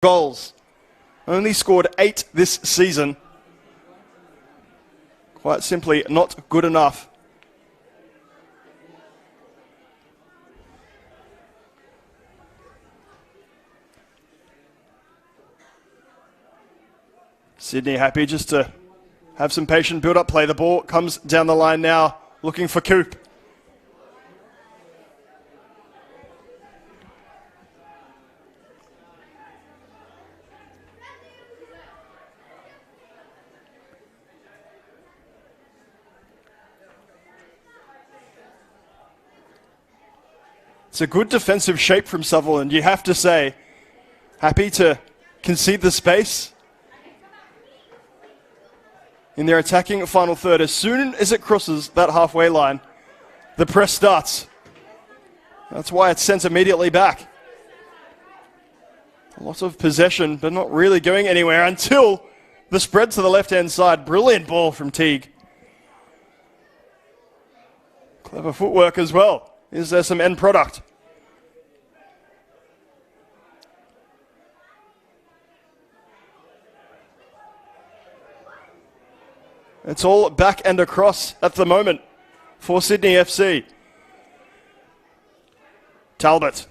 goals. Only scored 8 this season. Quite simply not good enough. Sydney happy just to have some patient build-up play. The ball comes down the line now, looking for Coop. It's a good defensive shape from Sutherland, you have to say. Happy to concede the space in their attacking final third. As soon as it crosses that halfway line, the press starts. That's why it's sent immediately back. A lot of possession, but not really going anywhere until the spread to the left-hand side. Brilliant ball from Teague. Clever footwork as well. Is there some end product? It's all back and across at the moment for Sydney FC. Talbot.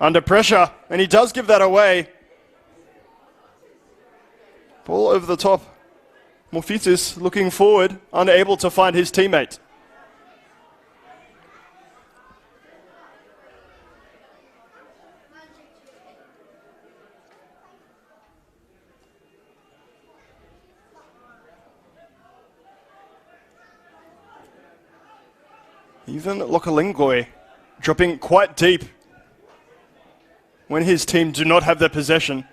Under pressure, and he does give that away. Ball over the top. Morphitis looking forward, unable to find his teammate. Even Lokalingoi dropping quite deep when his team do not have their possession.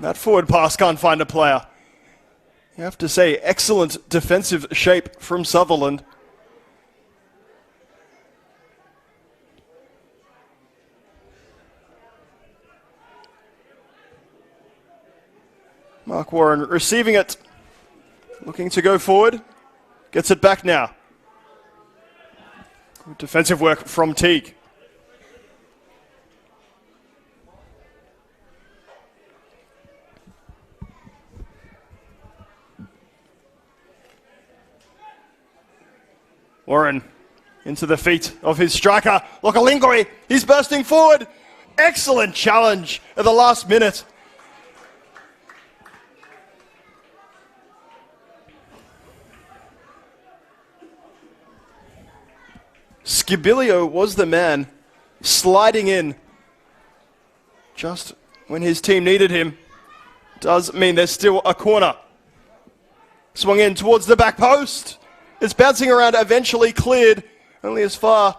That forward pass can't find a player. You have to say, excellent defensive shape from Sutherland. Mark Warren receiving it, looking to go forward, gets it back now. Good defensive work from Teague. Warren into the feet of his striker, Lokalingoi. He's bursting forward. Excellent challenge at the last minute. Skibilio was the man sliding in just when his team needed him. Does mean there's still a corner. Swung in towards the back post. It's bouncing around, eventually cleared only as far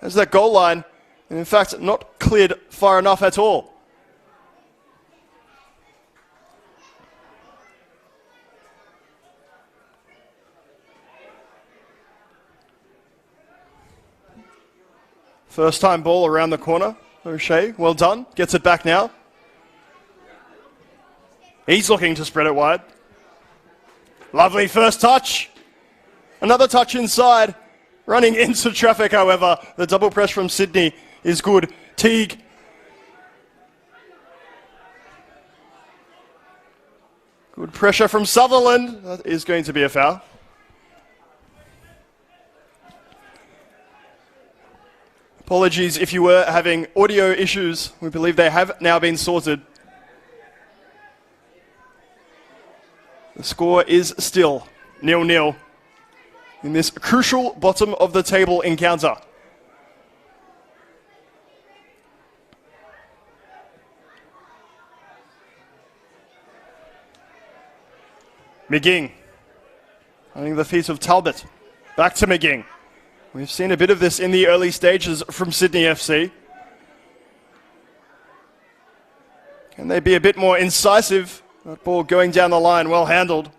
as that goal line. And in fact, not cleared far enough at all. First time ball around the corner. O'Shea, well done. Gets it back now. He's looking to spread it wide. Lovely first touch. Another touch inside. Running into traffic, however. The double press from Sydney is good. Teague. Good pressure from Sutherland. That is going to be a foul. Apologies if you were having audio issues. We believe they have now been sorted. The score is still 0-0 in this crucial bottom of the table encounter. McGing running the feet of Talbot. Back to McGing. We've seen a bit of this in the early stages from Sydney FC. Can they be a bit more incisive? That ball going down the line, well handled.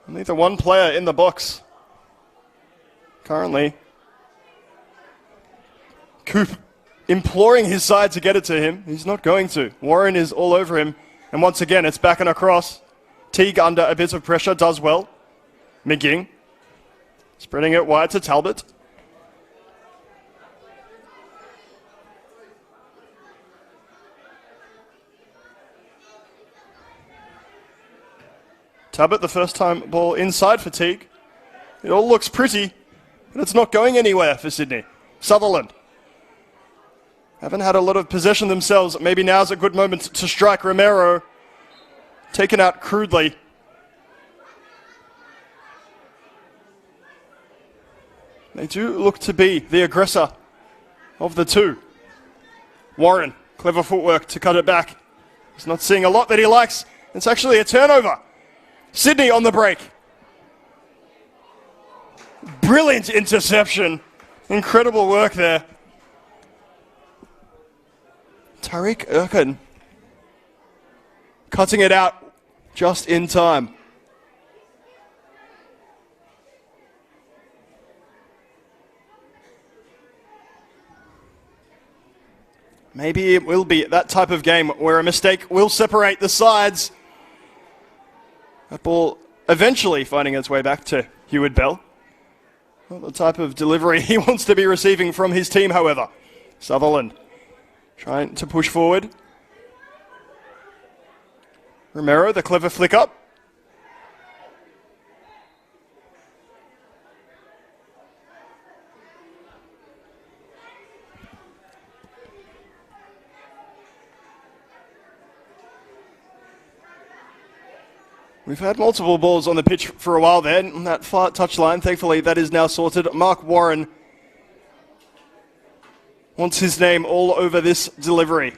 Only the one player in the box currently. Coop imploring his side to get it to him. He's not going to. Warren is all over him. And once again, it's back and across. Teague under a bit of pressure, does well. McGing spreading it wide to Talbot. Talbot, the first time ball inside for Teague. It all looks pretty, but it's not going anywhere for Sydney. Sutherland. Haven't had a lot of possession themselves. Maybe now's a good moment to strike. Romero taken out crudely. They do look to be the aggressor of the two. Warren, clever footwork to cut it back. He's not seeing a lot that he likes. It's actually a turnover. Sydney on the break. Brilliant interception. Incredible work there. Tariq Erkin cutting it out just in time. Maybe it will be that type of game where a mistake will separate the sides. That ball eventually finding its way back to Heward Bell. Not the type of delivery he wants to be receiving from his team, however. Sutherland trying to push forward. Romero, the clever flick up. We've had multiple balls on the pitch for a while there, on that far touchline. Thankfully, that is now sorted. Mark Warren wants his name all over this delivery.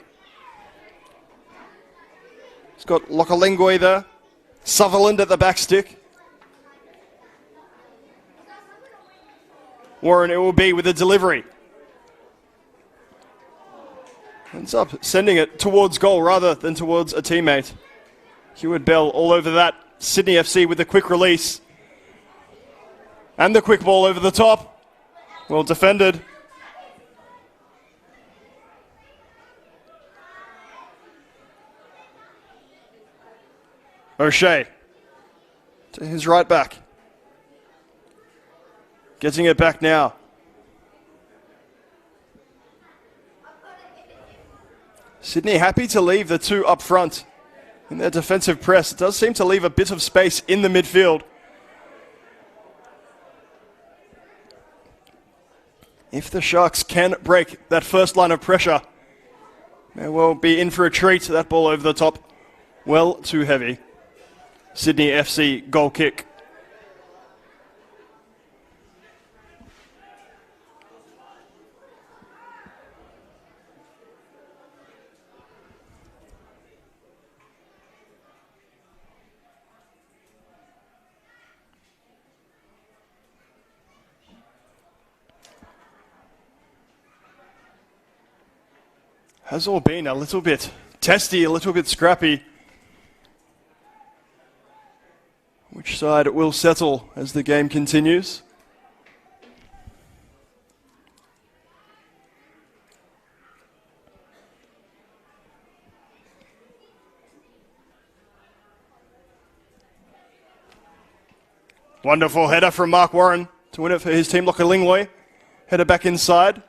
He's got Lokalengoi there. Sutherland at the back stick. Warren it will be with a delivery. Ends up sending it towards goal rather than towards a teammate. Heward Bell all over that. Sydney FC with a quick release. And the quick ball over the top. Well defended. O'Shea to his right back. Getting it back now. Sydney happy to leave the two up front. In their defensive press, it does seem to leave a bit of space in the midfield. If the Sharks can break that first line of pressure, they will be in for a treat. That ball over the top, well too heavy. Sydney FC goal kick. Has all been a little bit testy, a little bit scrappy. Which side will settle as the game continues? Wonderful header from Mark Warren to win it for his team. Lokalingoi header back inside.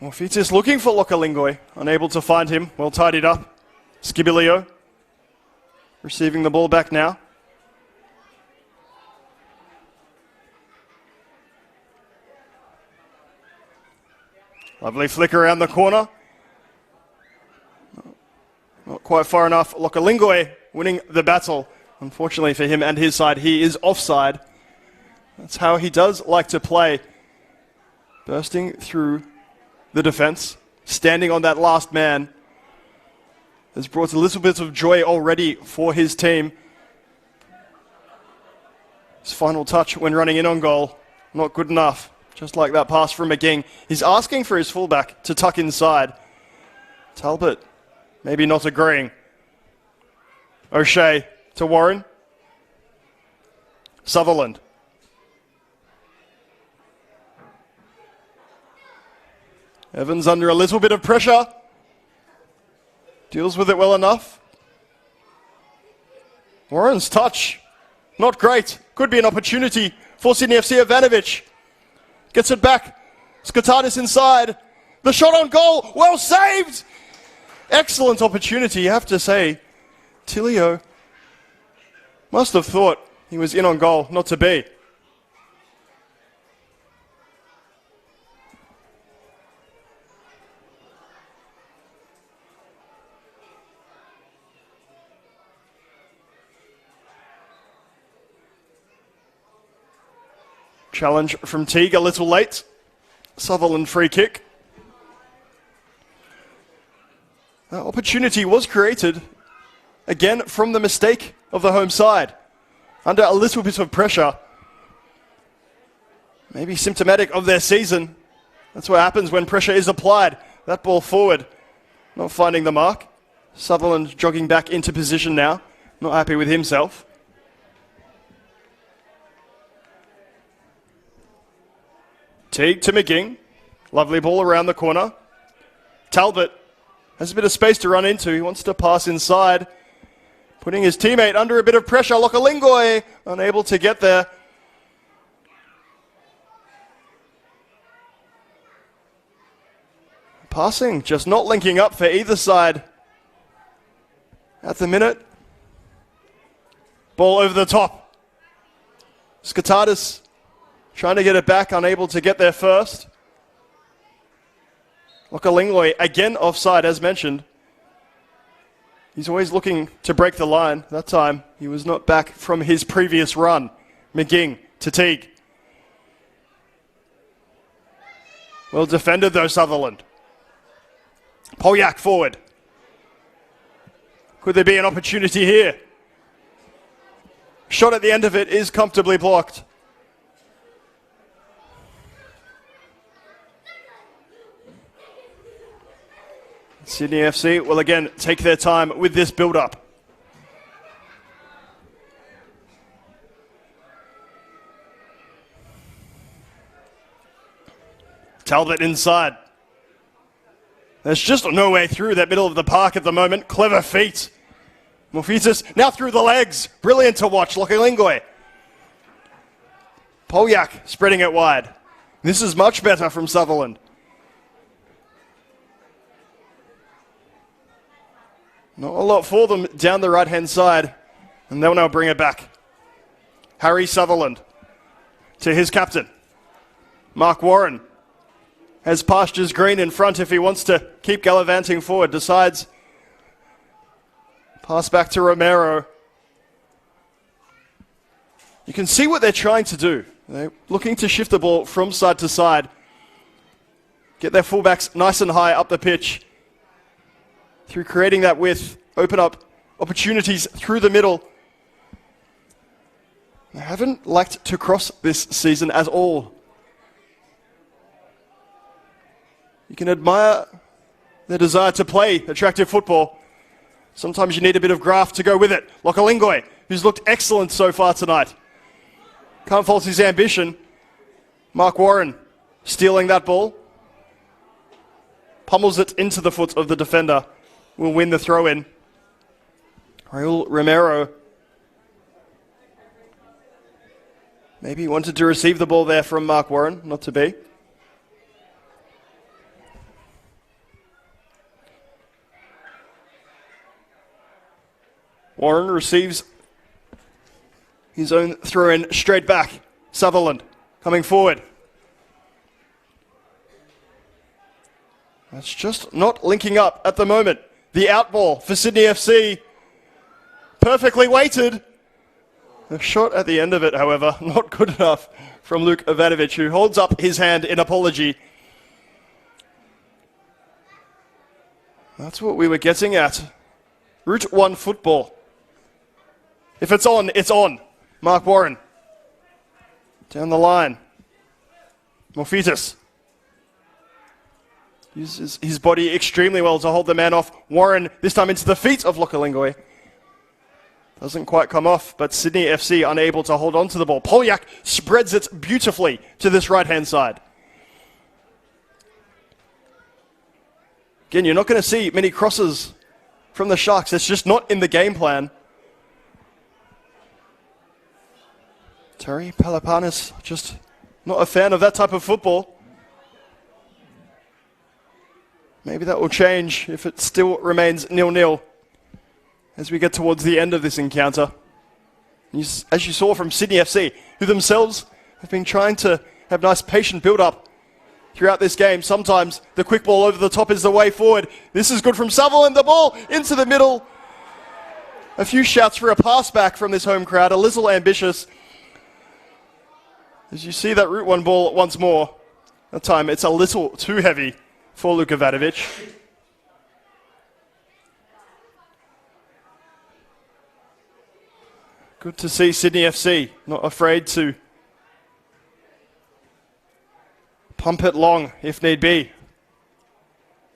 Well, Fitis looking for Lokalingoi, unable to find him. Well tidied up. Skibilio receiving the ball back now. Lovely flick around the corner. Not quite far enough. Lokalingoi winning the battle. Unfortunately for him and his side, he is offside. That's how he does like to play. Bursting through the defense, standing on that last man, has brought a little bit of joy already for his team. His final touch when running in on goal, not good enough. Just like that pass from McGing. He's asking for his fullback to tuck inside. Talbot maybe not agreeing. O'Shea to Warren. Sutherland. Evans under a little bit of pressure. Deals with it well enough. Warren's touch. Not great. Could be an opportunity for Sydney FC. Ivanovic gets it back. Skatadis inside. The shot on goal. Well saved. Excellent opportunity, you have to say. Tilio must have thought he was in on goal, not to be. Challenge from Teague, a little late. Sutherland free kick. Opportunity was created, again, from the mistake of the home side. Under a little bit of pressure. Maybe symptomatic of their season. That's what happens when pressure is applied. That ball forward, not finding the mark. Sutherland jogging back into position now. Not happy with himself. Teague to McGing. Lovely ball around the corner. Talbot has a bit of space to run into. He wants to pass inside. Putting his teammate under a bit of pressure. Lokalingoi unable to get there. Passing just not linking up for either side at the minute. Ball over the top. Skatadis trying to get it back, unable to get there first. Lokalingoi again offside as mentioned. He's always looking to break the line. That time he was not back from his previous run. McGing to Teague. Well defended though, Sutherland. Polyak forward. Could there be an opportunity here? Shot at the end of it is comfortably blocked. Sydney FC will again take their time with this build-up. Talbot inside. There's just no way through that middle of the park at the moment. Clever feet. Morpheus now through the legs. Brilliant to watch. Lokalingoi. Polyak spreading it wide. This is much better from Sutherland. Not a lot for them down the right-hand side. And they'll now bring it back. Harry Sutherland to his captain. Mark Warren has pastures green in front if he wants to keep gallivanting forward. Decides. Pass back to Romero. You can see what they're trying to do. They're looking to shift the ball from side to side. Get their fullbacks nice and high up the pitch. Through creating that width, open up opportunities through the middle. They haven't liked to cross this season at all. You can admire their desire to play attractive football. Sometimes you need a bit of graft to go with it. Lokalingoi, who's looked excellent so far tonight. Can't fault his ambition. Mark Warren stealing that ball. Pummels it into the foot of the defender. Will win the throw-in. Raul Romero. Maybe he wanted to receive the ball there from Mark Warren, not to be. Warren receives his own throw-in straight back. Sutherland coming forward. That's just not linking up at the moment. The out ball for Sydney FC. Perfectly weighted. The shot at the end of it, however, not good enough from Luke Ivanovic, who holds up his hand in apology. That's what we were getting at. Route 1 football. If it's on, it's on. Mark Warren. Down the line. Morpheus. Uses his body extremely well to hold the man off. Warren, this time into the feet of Lokalingoi. Doesn't quite come off, but Sydney FC unable to hold on to the ball. Polyak spreads it beautifully to this right-hand side. Again, you're not going to see many crosses from the Sharks. It's just not in the game plan. Terry Palapanis, just not a fan of that type of football. Maybe that will change if it still remains 0-0 as we get towards the end of this encounter. As you saw from Sydney FC, who themselves have been trying to have nice patient build-up throughout this game. Sometimes the quick ball over the top is the way forward. This is good from Sutherland. The ball into the middle. A few shouts for a pass back from this home crowd. A little ambitious. As you see that Route 1 ball once more. That time it's a little too heavy for Luka Vanovic. Good to see Sydney FC not afraid to pump it long if need be.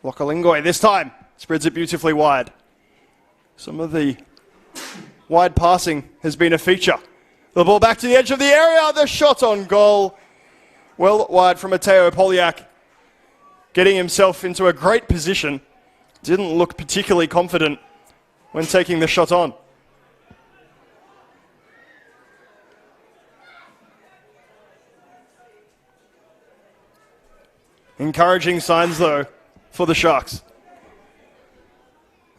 Lokalingoi this time spreads it beautifully wide. Some of the wide passing has been a feature. The ball back to the edge of the area. The shot on goal. Well wide from Mateo Polyak. Getting himself into a great position. Didn't look particularly confident when taking the shot on. Encouraging signs, though, for the Sharks.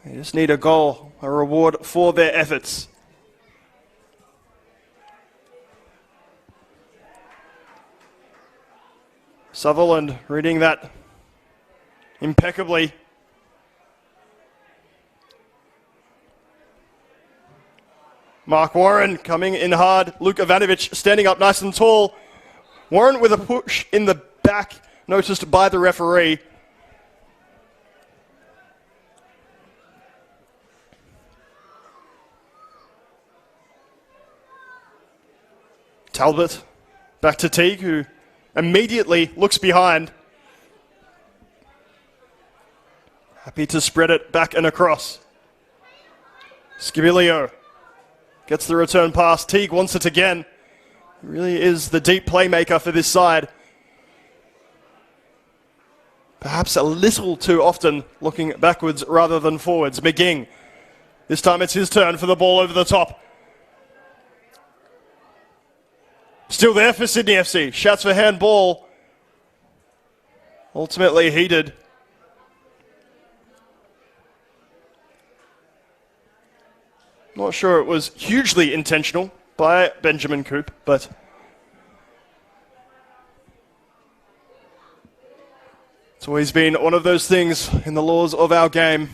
They just need a goal, a reward for their efforts. Sutherland reading that impeccably. Mark Warren coming in hard. Luka Vanovic standing up nice and tall. Warren with a push in the back. Noticed by the referee. Talbot back to Teague, who immediately looks behind. Happy to spread it back and across. Skibilio gets the return pass. Teague wants it again. He really is the deep playmaker for this side. Perhaps a little too often looking backwards rather than forwards. McGing. This time it's his turn for the ball over the top. Still there for Sydney FC. Shouts for handball. Ultimately heeded. Not sure it was hugely intentional by Benjamin Coop, but it's always been one of those things in the laws of our game.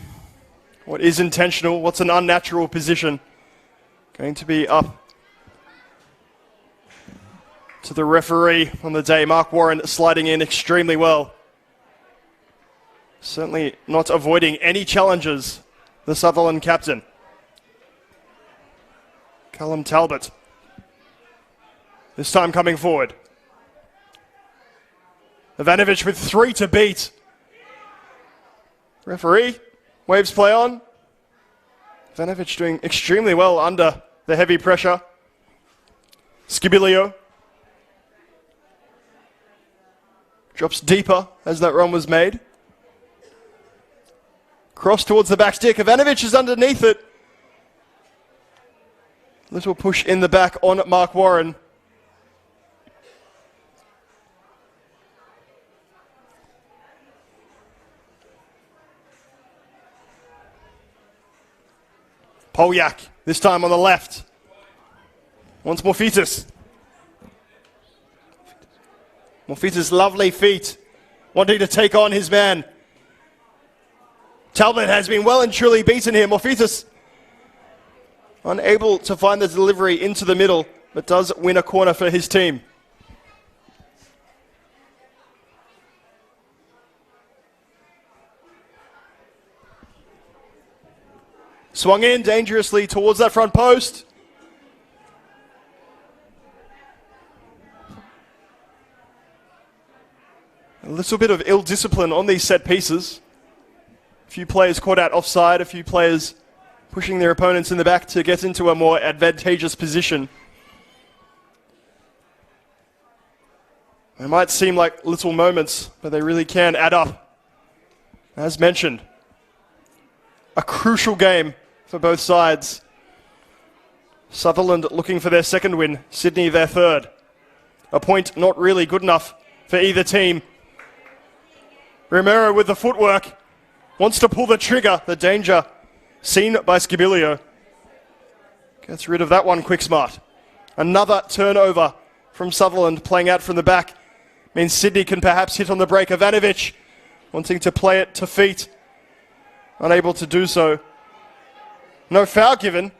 What is intentional? What's an unnatural position? Going to be up to the referee on the day. Mark Warren sliding in extremely well. Certainly not avoiding any challenges, the Sutherland captain. Callum Talbot. This time coming forward. Ivanovic with 3 to beat. Referee waves play on. Ivanovic doing extremely well under the heavy pressure. Skibilio drops deeper as that run was made. Cross towards the back stick. Ivanovic is underneath it. Little push in the back on Mark Warren. Polyak, this time on the left. Once Morfitas. Morfitas' lovely feet, wanting to take on his man. Talbot has been well and truly beaten here. Morfitas unable to find the delivery into the middle, but does win a corner for his team. Swung in dangerously towards that front post. A little bit of ill discipline on these set pieces. A few players caught out offside, a few players pushing their opponents in the back to get into a more advantageous position. They might seem like little moments, but they really can add up. As mentioned, a crucial game for both sides. Sutherland looking for their second win, Sydney their third. A point not really good enough for either team. Romero with the footwork, wants to pull the trigger, the danger seen by Skibilio. Gets rid of that one quick smart. Another turnover from Sutherland playing out from the back. Means Sydney can perhaps hit on the break. Ivanovic wanting to play it to feet. Unable to do so. No foul given.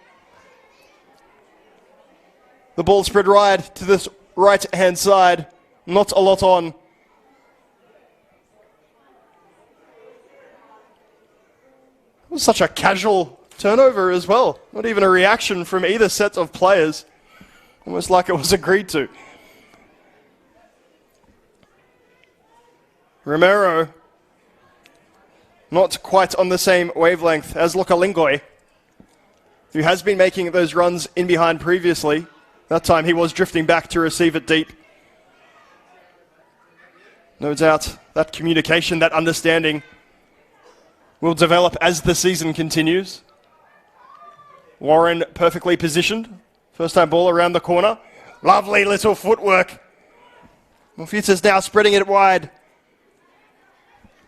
The ball spread wide to this right-hand side. Not a lot on. It was such a casual turnover as well. Not even a reaction from either set of players. Almost like it was agreed to. Romero, not quite on the same wavelength as Lokalingoi, who has been making those runs in behind previously. That time he was drifting back to receive it deep. No doubt that communication, that understanding will develop as the season continues. Warren perfectly positioned. First time ball around the corner. Lovely little footwork. Mofuta's now spreading it wide.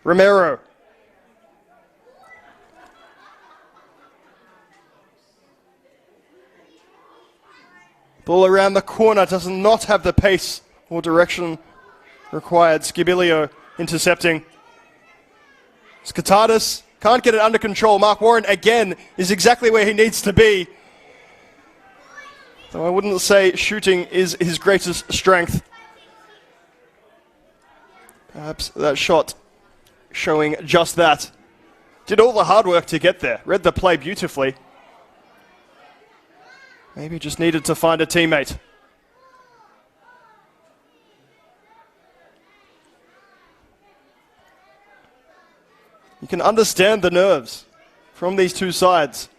Romero. Ball around the corner, does not have the pace or direction required. Skibilio intercepting. Skatadis can't get it under control. Mark Warren again is exactly where he needs to be. Though I wouldn't say shooting is his greatest strength. Perhaps that shot showing just that. Did all the hard work to get there. Read the play beautifully. Maybe just needed to find a teammate. You can understand the nerves from these two sides.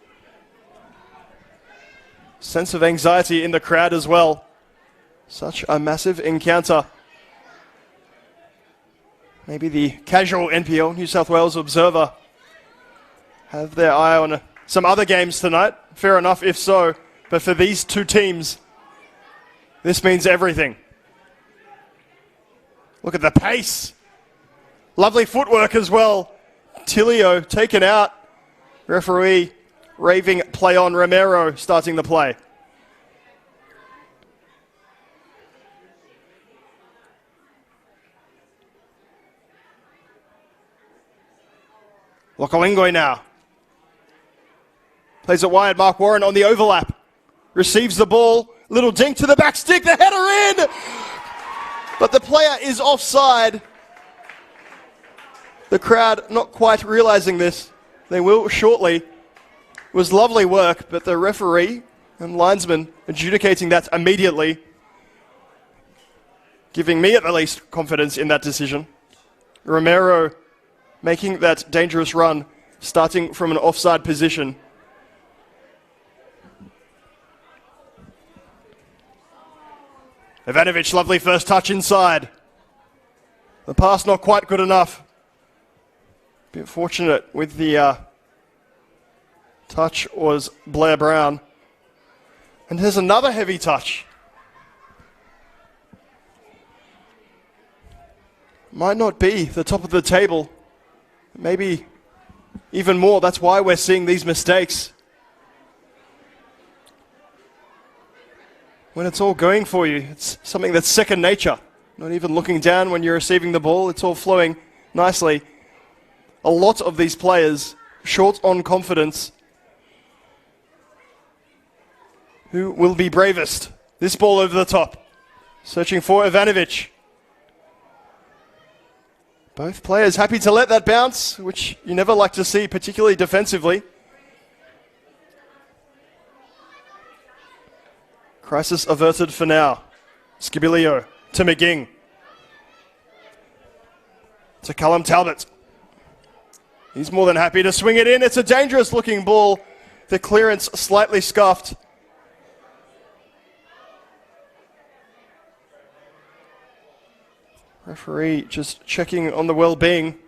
Sense of anxiety in the crowd as well. Such a massive encounter. Maybe the casual NPL, New South Wales observer, have their eye on some other games tonight. Fair enough if so. But for these two teams, this means everything. Look at the pace. Lovely footwork as well. Tilio taken out. Referee raving play on. Romero starting the play. Lokalingoi now. Plays it wide. Mark Warren on the overlap. Receives the ball. Little dink to the back stick. The header in! But the player is offside. The crowd not quite realizing this. They will shortly. It was lovely work, but the referee and linesman adjudicating that immediately. Giving me at the least confidence in that decision. Romero making that dangerous run, starting from an offside position. Ivanovic, lovely first touch inside. The pass not quite good enough. Bit fortunate with the touch was Blair Brown. And there's another heavy touch. Might not be the top of the table. Maybe even more. That's why we're seeing these mistakes. When it's all going for you, it's something that's second nature. Not even looking down when you're receiving the ball. It's all flowing nicely. A lot of these players short on confidence. Who will be bravest? This ball over the top. Searching for Ivanovic. Both players happy to let that bounce, which you never like to see, particularly defensively. Crisis averted for now. Skibilio to McGing. To Callum Talbot. He's more than happy to swing it in. It's a dangerous looking ball. The clearance slightly scuffed. Referee just checking on the well-being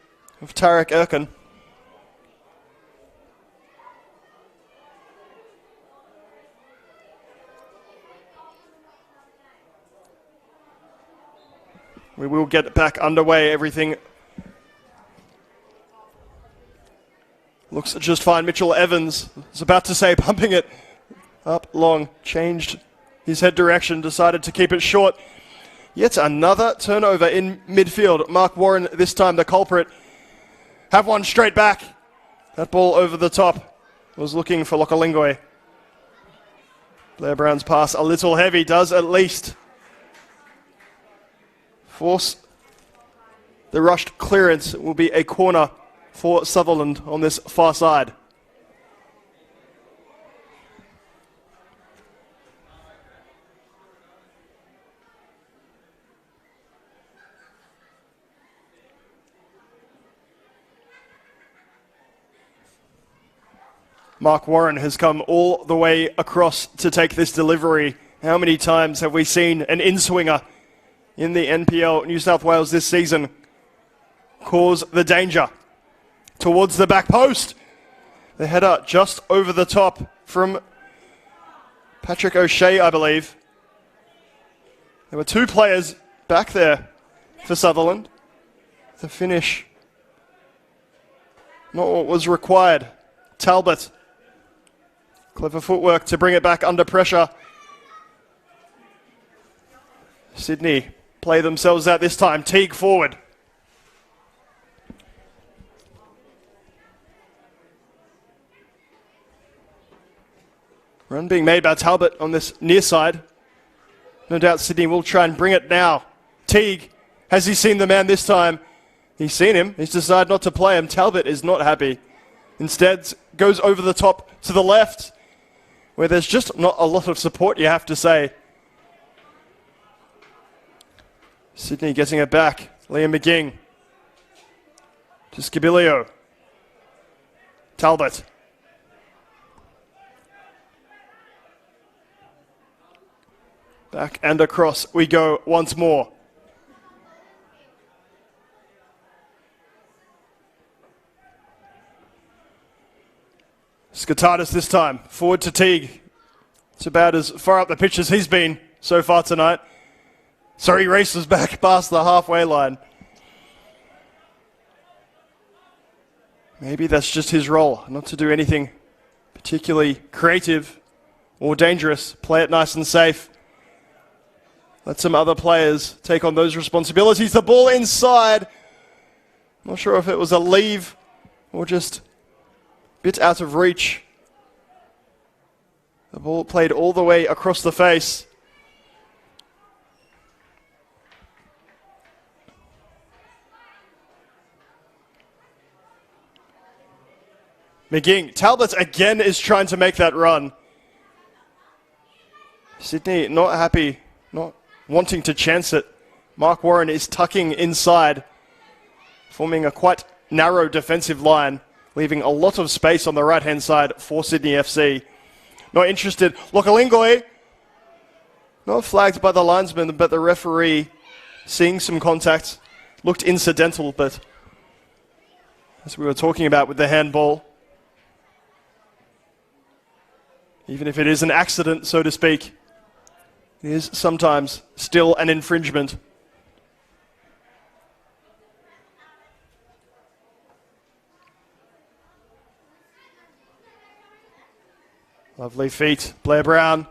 of Tarek Erkin. We will get back underway. Everything looks just fine. Mitchell Evans is about to say pumping it up long. Changed his head direction, decided to keep it short. Yet another turnover in midfield. Mark Warren, this time the culprit, have one straight back. That ball over the top was looking for Lokalingoi. Blair Brown's pass a little heavy, does at least force the rushed clearance. It will be a corner for Sutherland on this far side. Mark Warren has come all the way across to take this delivery. How many times have we seen an in-swinger in the NPL New South Wales this season cause the danger towards the back post? The header just over the top from Patrick O'Shea, I believe. There were two players back there for Sutherland. The finish, not what was required. Talbot, clever footwork to bring it back under pressure. Sydney play themselves out this time. Teague forward. Run being made by Talbot on this near side. No doubt Sydney will try and bring it now. Teague, has he seen the man this time? He's seen him. He's decided not to play him. Talbot is not happy. Instead, goes over the top to the left, where there's just not a lot of support, you have to say. Sydney getting it back. Liam McGing to Skibilio. Talbot. Back and across we go once more. Skatardis this time, forward to Teague. It's about as far up the pitch as he's been so far tonight. So he races back past the halfway line. Maybe that's just his role, not to do anything particularly creative or dangerous. Play it nice and safe. Let some other players take on those responsibilities. The ball inside. Not sure if it was a leave or just a bit out of reach. The ball played all the way across the face. McGing. Talbot again is trying to make that run. Sydney not happy, not wanting to chance it. Mark Warren is tucking inside, forming a quite narrow defensive line, leaving a lot of space on the right-hand side for Sydney FC. Not interested. Lokalingoi, not flagged by the linesman, but the referee seeing some contact. Looked incidental, but as we were talking about with the handball, even if it is an accident, so to speak, it is sometimes still an infringement. Lovely feet, Blair Brown.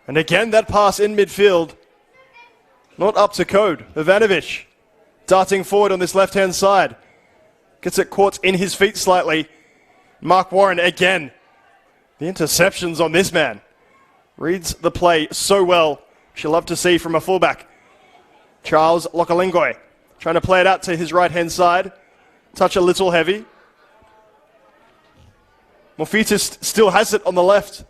And again, that pass in midfield. Not up to code. Ivanovic darting forward on this left-hand side. Gets it caught in his feet slightly. Mark Warren again. The interceptions on this man. Reads the play so well. She'll love to see from a fullback. Charles Lokalingoi trying to play it out to his right-hand side. Touch a little heavy. Morfitas still has it on the left.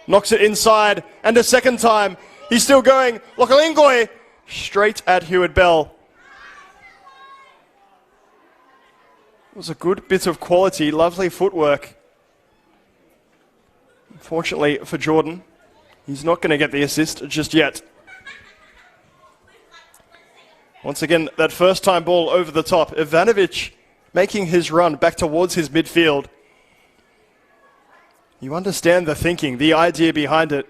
Knocks it inside. And a second time. He's still going. Lokalingoi straight at Hewitt Bell. It was a good bit of quality. Lovely footwork. Fortunately for Jordan, he's not going to get the assist just yet. Once again, that first time ball over the top. Ivanovic making his run back towards his midfield. You understand the thinking, the idea behind it.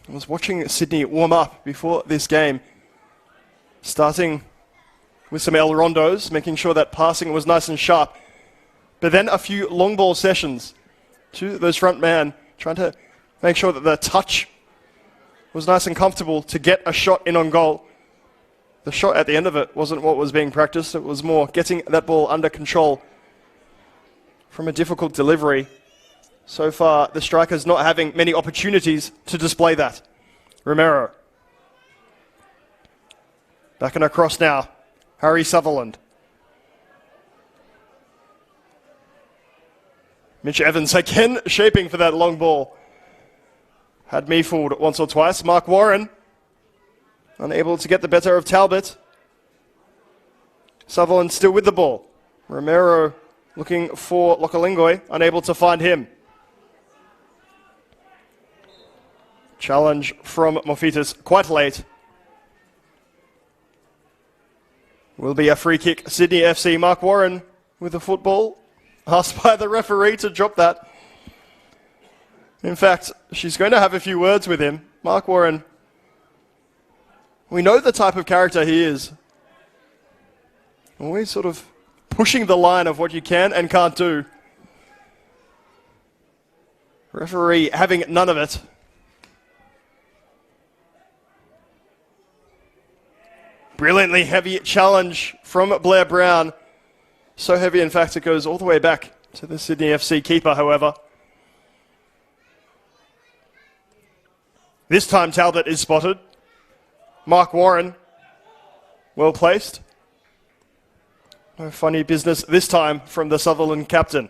I was watching Sydney warm up before this game, starting with some El Rondos, making sure that passing was nice and sharp. But then a few long ball sessions to those front man, trying to make sure that the touch was nice and comfortable to get a shot in on goal. The shot at the end of it wasn't what was being practiced. It was more getting that ball under control from a difficult delivery. So far, the striker's not having many opportunities to display that. Romero. Back and across now. Harry Sutherland. Mitch Evans again shaping for that long ball. Had me fooled once or twice. Mark Warren unable to get the better of Talbot. Sutherland still with the ball. Romero looking for Lokalingoi, unable to find him. Challenge from Mofitas quite late. Will be a free kick. Sydney FC. Mark Warren with the football. Asked by the referee to drop that. In fact, she's going to have a few words with him. Mark Warren, we know the type of character he is. Always sort of pushing the line of what you can and can't do. Referee having none of it. Brilliantly heavy challenge from Blair Brown. So heavy, in fact, it goes all the way back to the Sydney FC keeper, however. This time Talbot is spotted. Mark Warren, well placed. No funny business this time from the Sutherland captain.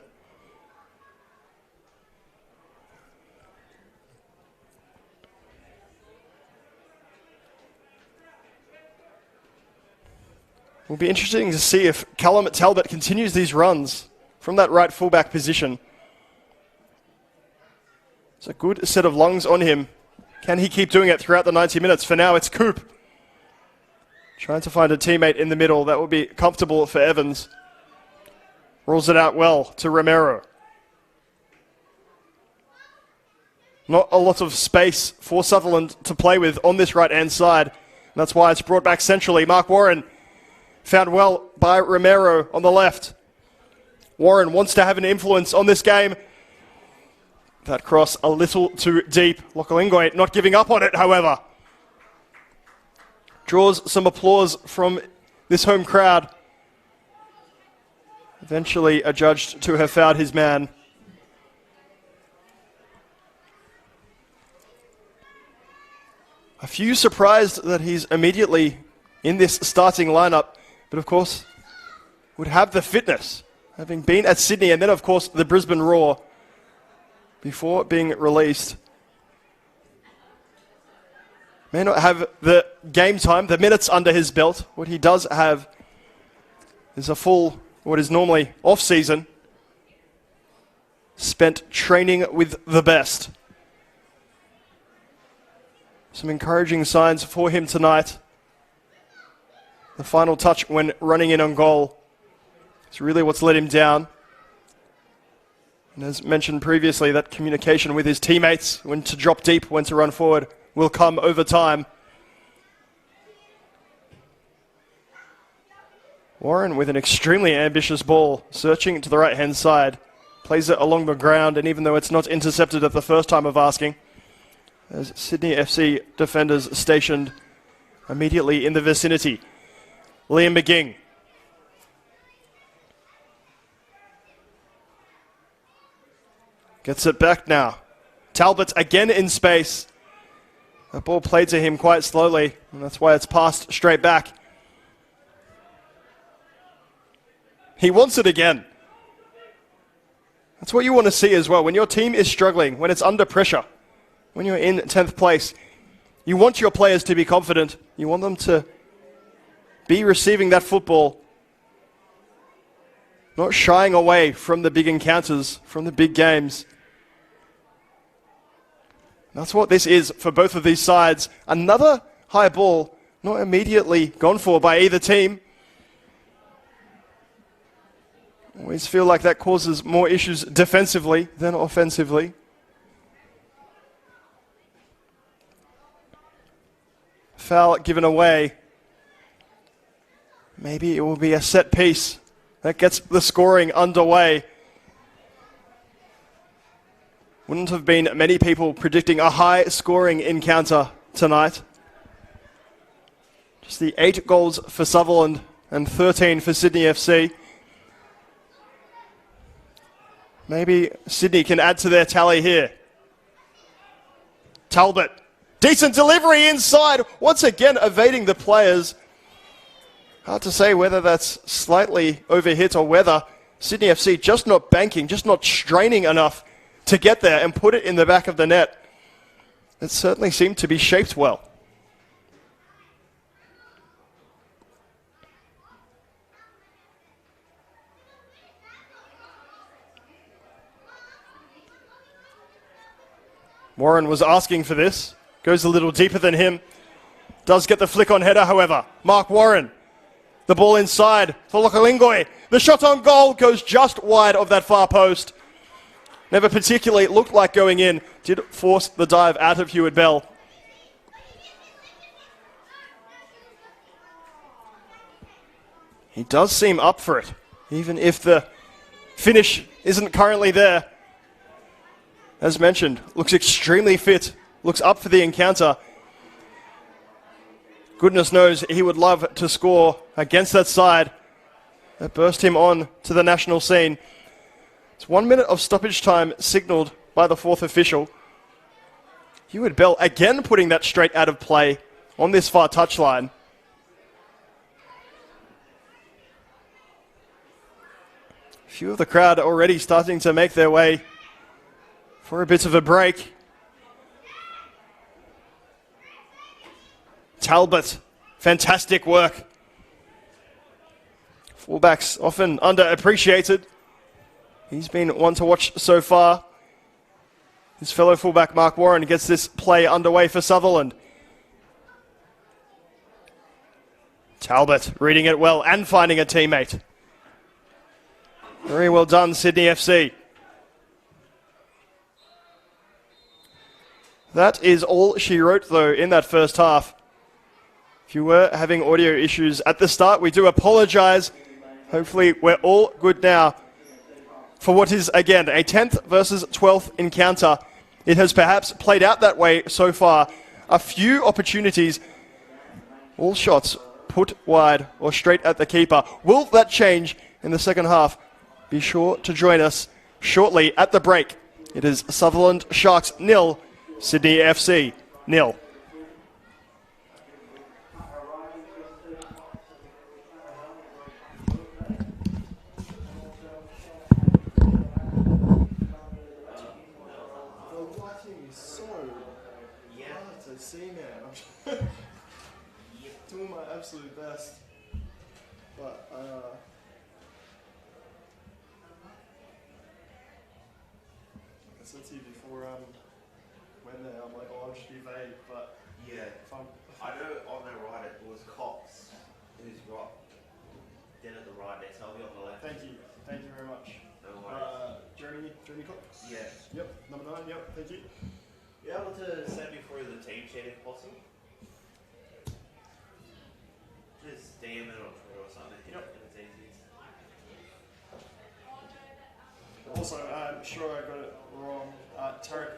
Will be interesting to see if Callum Talbot continues these runs from that right fullback position. It's a good set of lungs on him. Can he keep doing it throughout the 90 minutes? For now, it's Coop trying to find a teammate in the middle. That will be comfortable for Evans. Rolls it out well to Romero. Not a lot of space for Sutherland to play with on this right-hand side. And that's why it's brought back centrally. Mark Warren found well by Romero on the left. Warren wants to have an influence on this game. That cross a little too deep. Lokalingoi not giving up on it, however. Draws some applause from this home crowd. Eventually adjudged to have fouled his man. A few surprised that he's immediately in this starting lineup, but of course would have the fitness, having been at Sydney and then of course the Brisbane Roar before being released. May not have the game time, the minutes under his belt. What he does have is a full, what is normally off-season, spent training with the best. Some encouraging signs for him tonight. The final touch when running in on goal is really what's let him down. And as mentioned previously, that communication with his teammates, when to drop deep, when to run forward, will come over time. Warren with an extremely ambitious ball, searching to the right-hand side. Plays it along the ground, and even though it's not intercepted at the first time of asking, as Sydney FC defenders stationed immediately in the vicinity. Liam McGing. Gets it back now. Talbot again in space. That ball played to him quite slowly, and that's why it's passed straight back. He wants it again. That's what you want to see as well. When your team is struggling, when it's under pressure, when you're in 10th place, you want your players to be confident. You want them to be receiving that football not shying away from the big encounters, from the big games. That's what this is for both of these sides. Another high ball, not immediately gone for by either team. Always feel like that causes more issues defensively than offensively. Foul given away. Maybe it will be a set piece that gets the scoring underway. Wouldn't have been many people predicting a high-scoring encounter tonight. Just the 8 goals for Sutherland and 13 for Sydney FC. Maybe Sydney can add to their tally here. Talbot, decent delivery inside, once again evading the players. Hard to say whether that's slightly overhit or whether Sydney FC just not banking, just not straining enough to get there and put it in the back of the net. It certainly seemed to be shaped well. Warren was asking for this. Goes a little deeper than him. Does get the flick on header, however. Mark Warren. The ball inside for Lokalingoi. The shot on goal goes just wide of that far post. Never particularly looked like going in. Did force the dive out of Hewitt Bell. He does seem up for it, even if the finish isn't currently there. As mentioned, looks extremely fit. Looks up for the encounter. Goodness knows he would love to score against that side that burst him on to the national scene. It's 1 minute of stoppage time signalled by the fourth official. Hewitt Bell again putting that straight out of play on this far touchline. A few of the crowd already starting to make their way for a bit of a break. Talbot, fantastic work. Fullbacks often underappreciated. He's been one to watch so far. His fellow fullback Mark Warren gets this play underway for Sutherland. Talbot reading it well and finding a teammate. Very well done, Sydney FC. That is all she wrote, though, in that first half. If you were having audio issues at the start, we do apologise. Hopefully we're all good now for what is, again, a 10th versus 12th encounter. It has perhaps played out that way so far. A few opportunities, all shots put wide or straight at the keeper. Will that change in the second half? Be sure to join us shortly at the break. It is Sutherland Sharks 0, Sydney FC 0. Doing my absolute best, but I said to you before when there, I'm like, oh, I'll just be vague, but yeah, I know on the right it was Cox, who's right, then at the right there, so I'll be on the left. thank you very much. No worries. Jeremy Cox? Yeah. Yep, number 9, yep, thank you. You able to send me through the team sheet if possible? Just DM it on Twitter or something. Yep. If it's easy. Also, I'm sure I got it wrong. Tarek,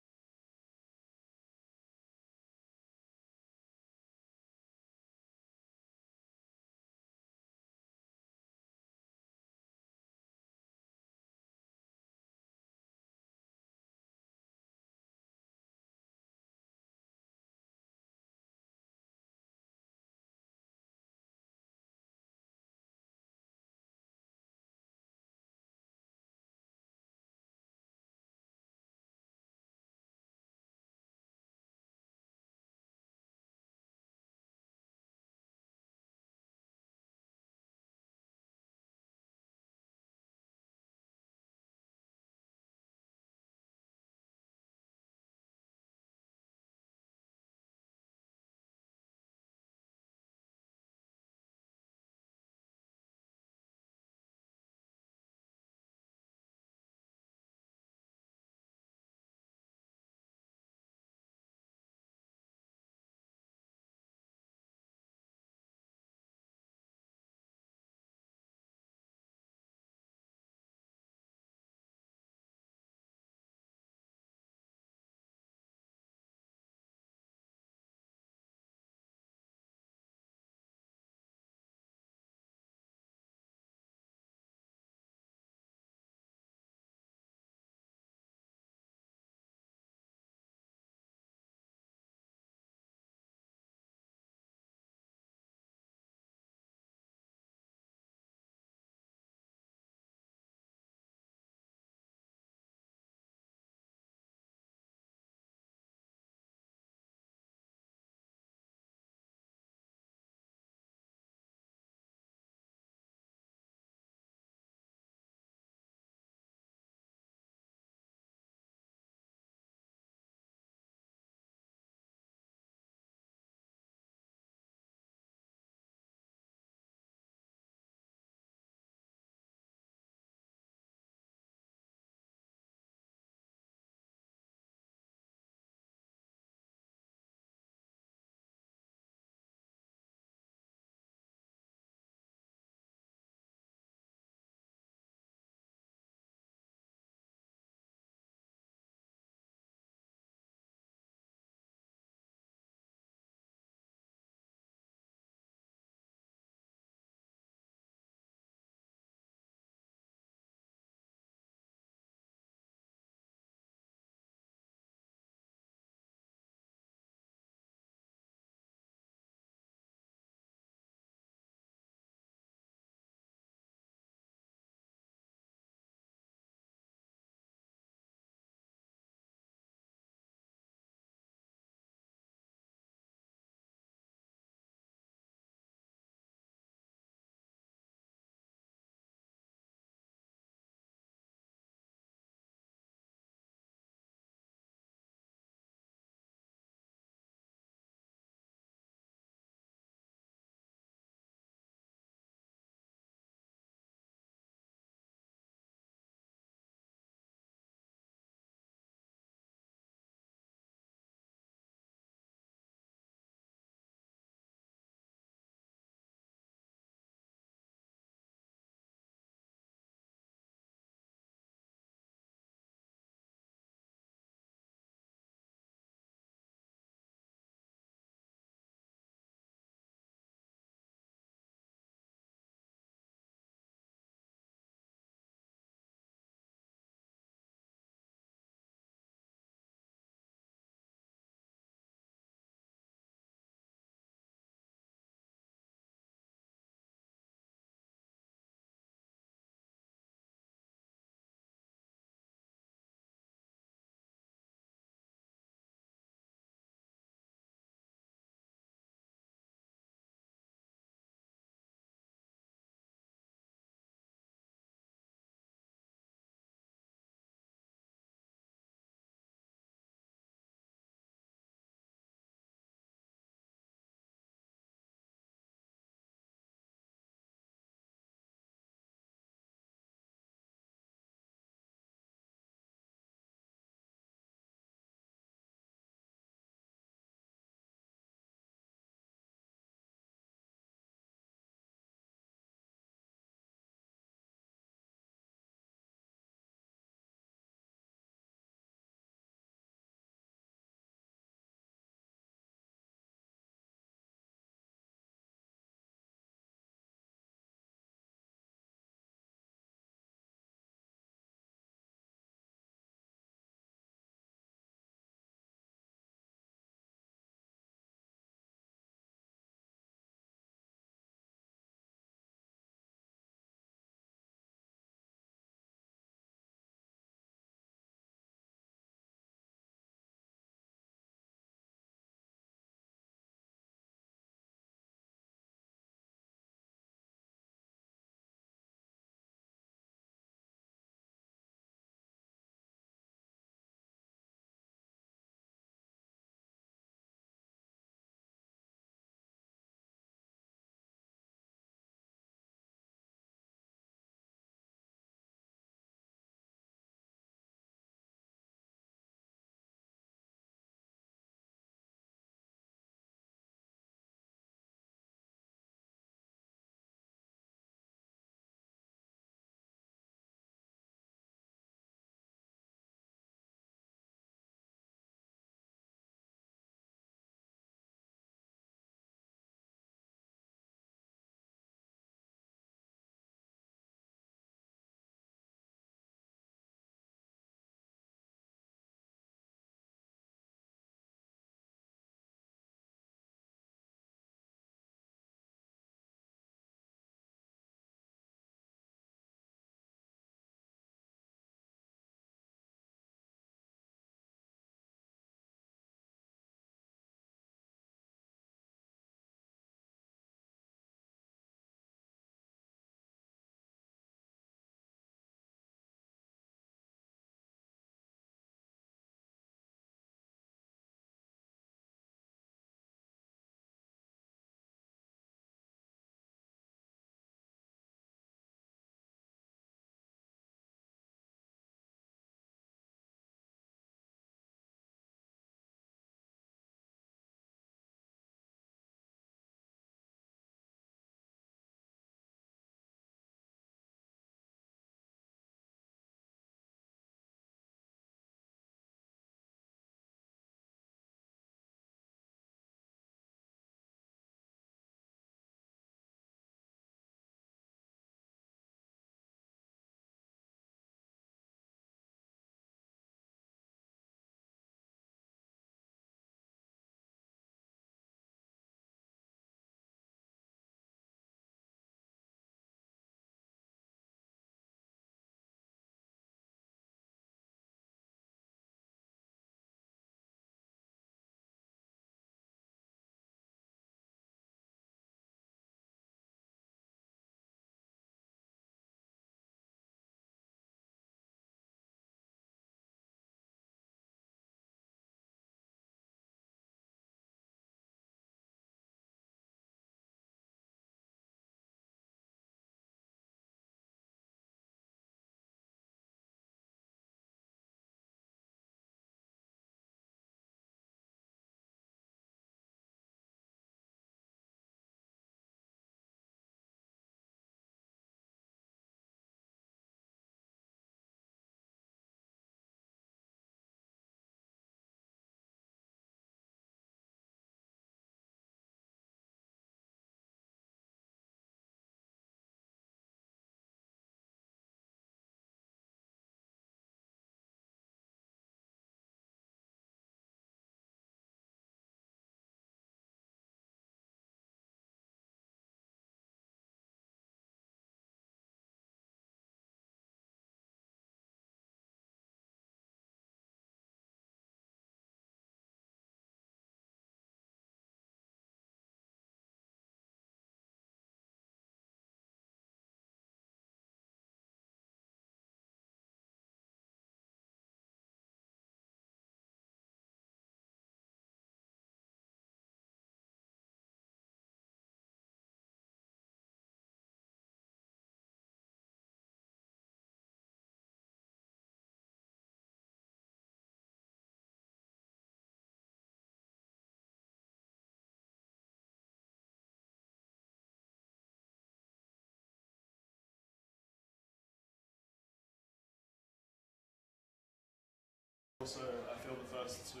Also, I feel the first to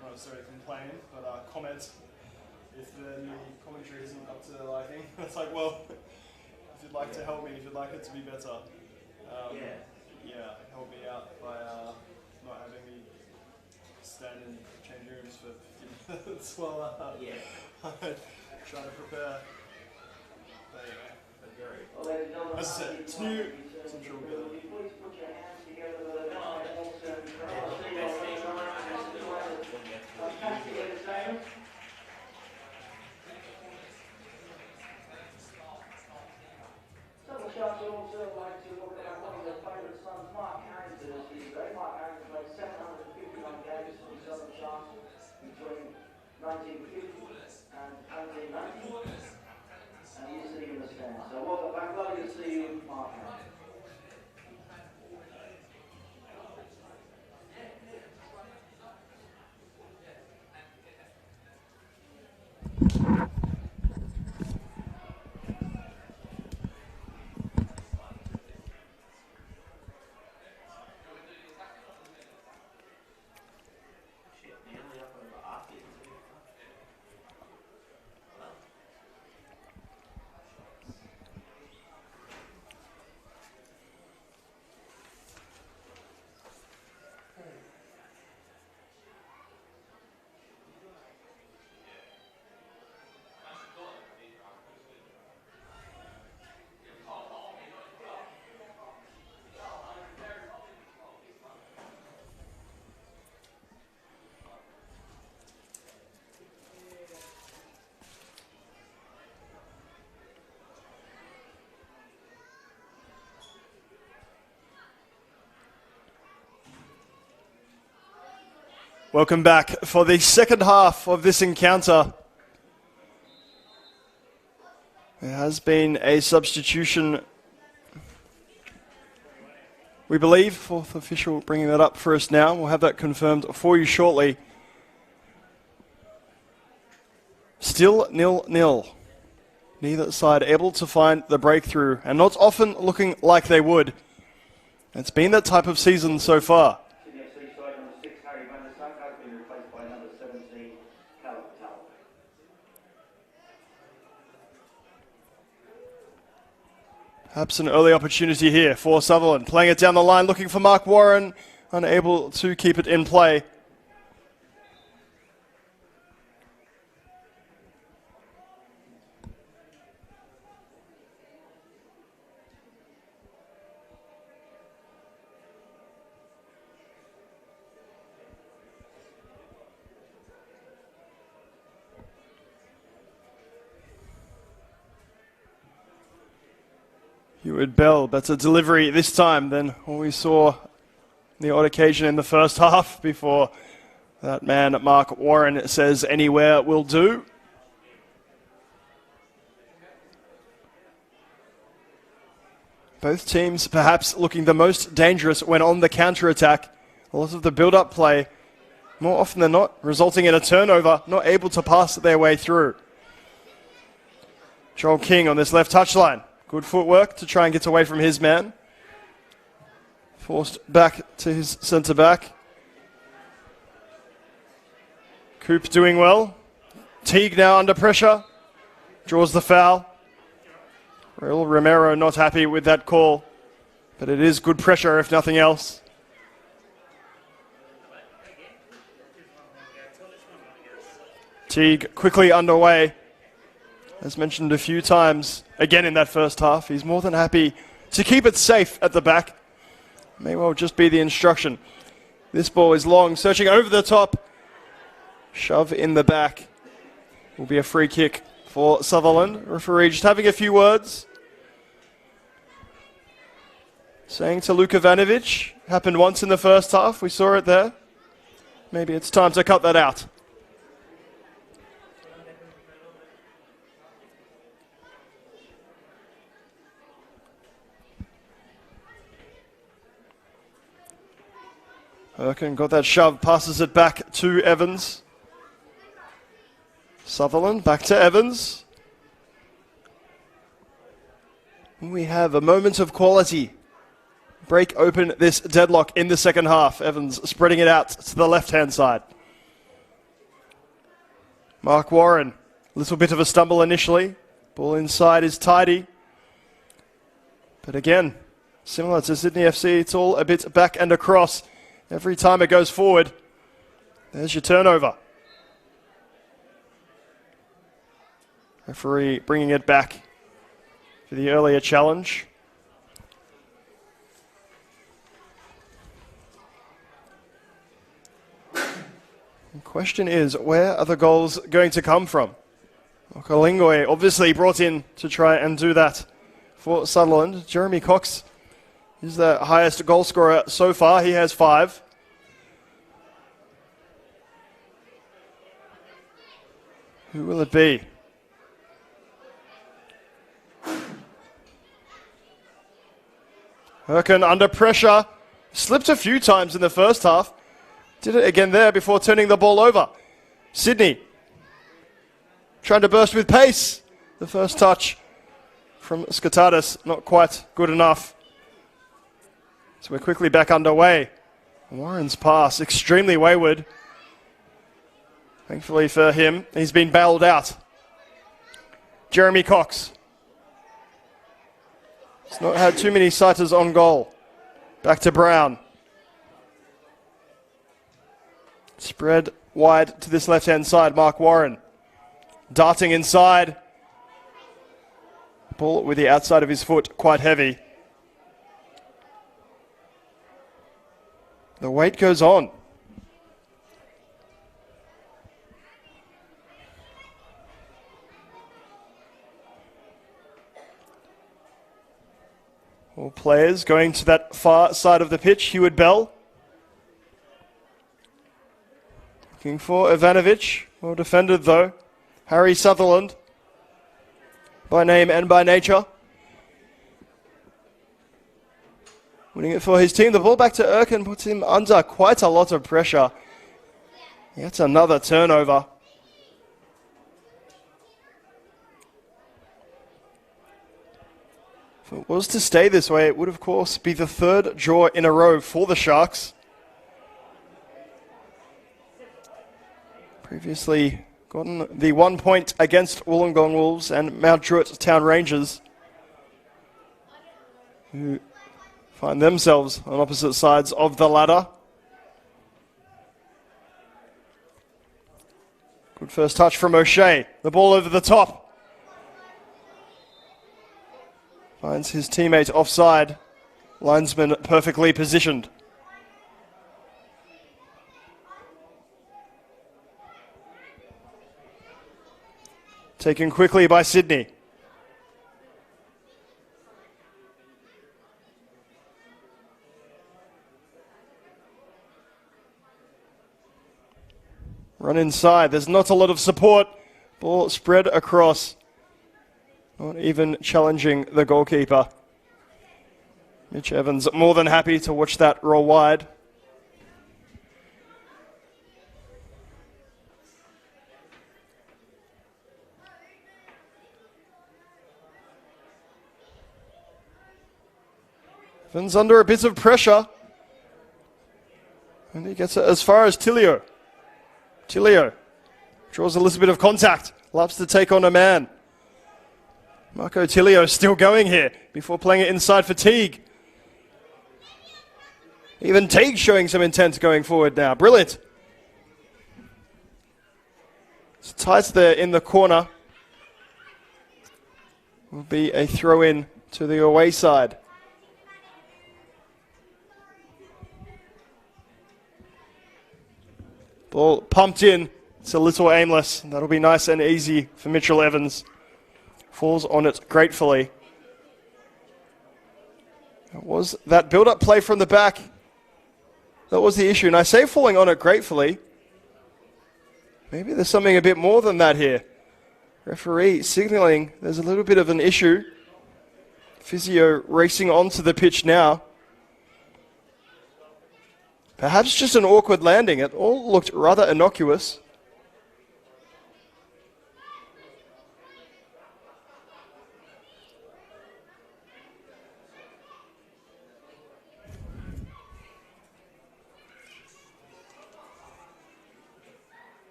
not necessarily complain, but comment if the commentary isn't up to their liking. It's like, well, if you'd like to help me, if you'd like it to be better, help me out by not having me stand in change rooms for 15 minutes while I try to prepare. But anyway, as I said, it's new, so I'm sure we'll get it. Shots would also like to look at one of their favourite sons, Mark Harrington, as he's great. Mark Harrington played 751 games for the Southern Sharks between 1950 and 1990, and he's sitting in the stands. So welcome back, lovely to see you, Mark Harrington. Welcome back for the second half of this encounter. There has been a substitution, we believe. Fourth official bringing that up for us now. We'll have that confirmed for you shortly. Still 0-0. Neither side able to find the breakthrough, and not often looking like they would. It's been that type of season so far. Perhaps an early opportunity here for Sutherland. Playing it down the line, looking for Mark Warren. Unable to keep it in play. Heward Bell, better delivery this time than what we saw the odd occasion in the first half before that man, Mark Warren, says anywhere will do. Both teams perhaps looking the most dangerous when on the counter-attack. A lot of the build-up play, more often than not, resulting in a turnover, not able to pass their way through. Joel King on this left touchline. Good footwork to try and get away from his man. Forced back to his centre-back. Coop doing well. Teague now under pressure. Draws the foul. Raul Romero not happy with that call, but it is good pressure if nothing else. Teague quickly underway. As mentioned a few times, again in that first half, he's more than happy to keep it safe at the back. May well just be the instruction. This ball is long, searching over the top. Shove in the back. Will be a free kick for Sutherland. Referee just having a few words. Saying to Luka Vanovic, happened once in the first half, we saw it there. Maybe it's time to cut that out. Erkin got that shove, passes it back to Evans. Sutherland back to Evans. We have a moment of quality break open this deadlock in the second half. Evans spreading it out to the left-hand side. Mark Warren, a little bit of a stumble initially. Ball inside is tidy. But again, similar to Sydney FC, it's all a bit back and across. Every time it goes forward, there's your turnover. Referee bringing it back for the earlier challenge. The question is, where are the goals going to come from? Okalingwe obviously brought in to try and do that for Sutherland. Jeremy Cox is the highest goal scorer so far. He has 5. Who will it be? Herken under pressure. Slipped a few times in the first half. Did it again there before turning the ball over. Sydney trying to burst with pace. The first touch from Skatadis, not quite good enough. So we're quickly back underway. Warren's pass, extremely wayward. Thankfully for him, he's been bailed out. Jeremy Cox. He's not had too many sighters on goal. Back to Brown. Spread wide to this left-hand side, Mark Warren. Darting inside. Ball with the outside of his foot, quite heavy. The wait goes on. All players going to that far side of the pitch. Heward Bell. Looking for Ivanovic. Well defended though. Harry Sutherland. By name and by nature. Winning it for his team. The ball back to Erkin puts him under quite a lot of pressure. Yet another turnover. If it was to stay this way, it would of course be the 3rd draw in a row for the Sharks. Previously gotten the 1 point against Wollongong Wolves and Mount Druitt Town Rangers, who find themselves on opposite sides of the ladder. Good first touch from O'Shea. The ball over the top. Finds his teammate offside. Linesman perfectly positioned. Taken quickly by Sydney. Run inside. There's not a lot of support. Ball spread across. Not even challenging the goalkeeper. Mitch Evans more than happy to watch that roll wide. Evans under a bit of pressure. And he gets it as far as Tilio. Tilio draws a little bit of contact. Loves to take on a man. Marco Tilio still going here before playing it inside for Teague. Even Teague showing some intent going forward now. Brilliant. It's tight there in the corner. Will be a throw in to the away side. Ball pumped in. It's a little aimless. That'll be nice and easy for Mitchell Evans. Falls on it gratefully. It was that build-up play from the back. That was the issue. And I say falling on it gratefully. Maybe there's something a bit more than that here. Referee signalling there's a little bit of an issue. Physio racing onto the pitch now. Perhaps just an awkward landing. It all looked rather innocuous.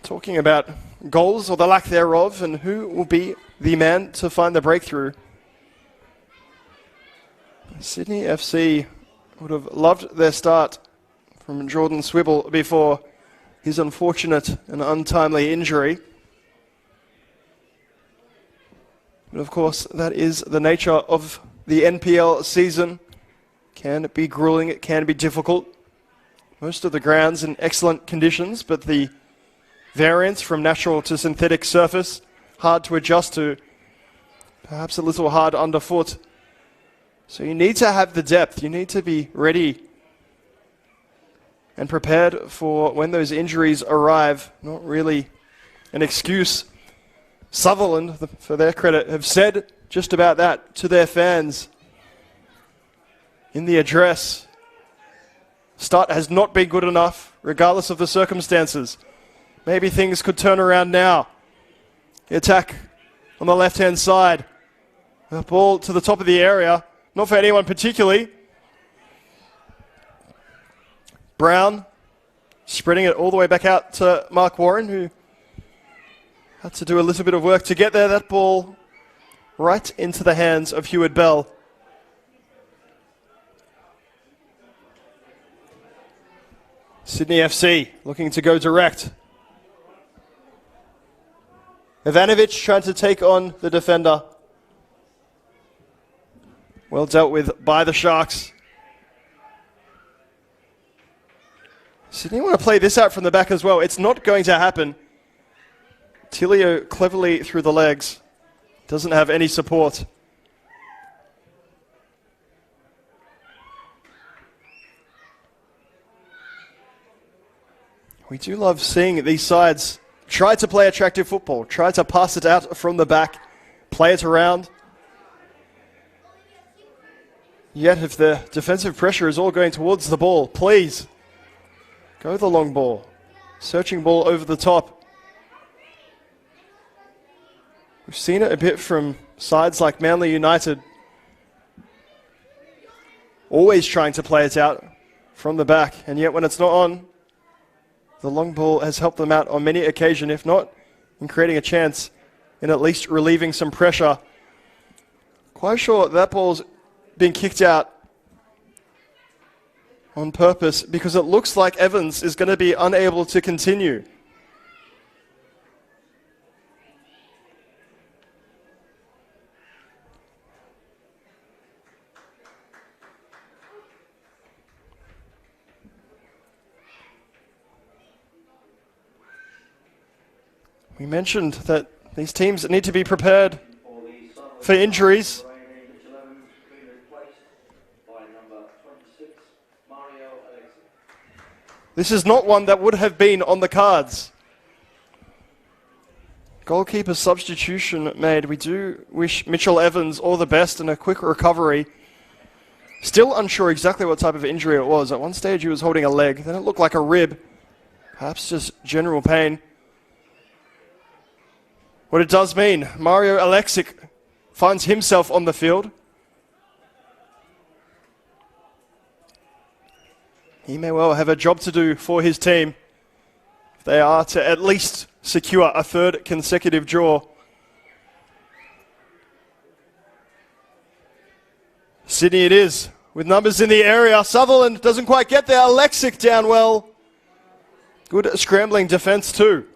Talking about goals or the lack thereof and who will be the man to find the breakthrough. Sydney FC would have loved their start from Jordan Swibble before his unfortunate and untimely injury. But of course, that is the nature of the NPL season. Can be grueling, it can be difficult. Most of the ground's in excellent conditions, but the variance from natural to synthetic surface, hard to adjust to, perhaps a little hard underfoot. So you need to have the depth, you need to be ready and prepared for when those injuries arrive. Not really an excuse. Sutherland, for their credit, have said just about that to their fans in the address. Start has not been good enough, regardless of the circumstances. Maybe things could turn around now. The attack on the left-hand side. The ball to the top of the area. Not for anyone particularly. Brown spreading it all the way back out to Mark Warren, who had to do a little bit of work to get there. That ball right into the hands of Heward Bell. Sydney FC looking to go direct. Ivanovic trying to take on the defender. Well dealt with by the Sharks. Sydney want to play this out from the back as well. It's not going to happen. Tilio cleverly through the legs. Doesn't have any support. We do love seeing these sides try to play attractive football, try to pass it out from the back, play it around. Yet if the defensive pressure is all going towards the ball, please go the long ball. Searching ball over the top. We've seen it a bit from sides like Manly United. Always trying to play it out from the back, and yet when it's not on, the long ball has helped them out on many occasions, if not in creating a chance, in at least relieving some pressure. Quite sure that ball's been kicked out on purpose because it looks like Evans is going to be unable to continue. We mentioned that these teams need to be prepared for injuries. This is not one that would have been on the cards. Goalkeeper substitution made. We do wish Mitchell Evans all the best and a quick recovery. Still unsure exactly what type of injury it was. At one stage he was holding a leg, then it looked like a rib. Perhaps just general pain. What it does mean, Mario Alexic finds himself on the field. He may well have a job to do for his team if they are to at least secure a third consecutive draw. Sydney it is, with numbers in the area. Sutherland doesn't quite get there. Alexic down well. Good scrambling defense too.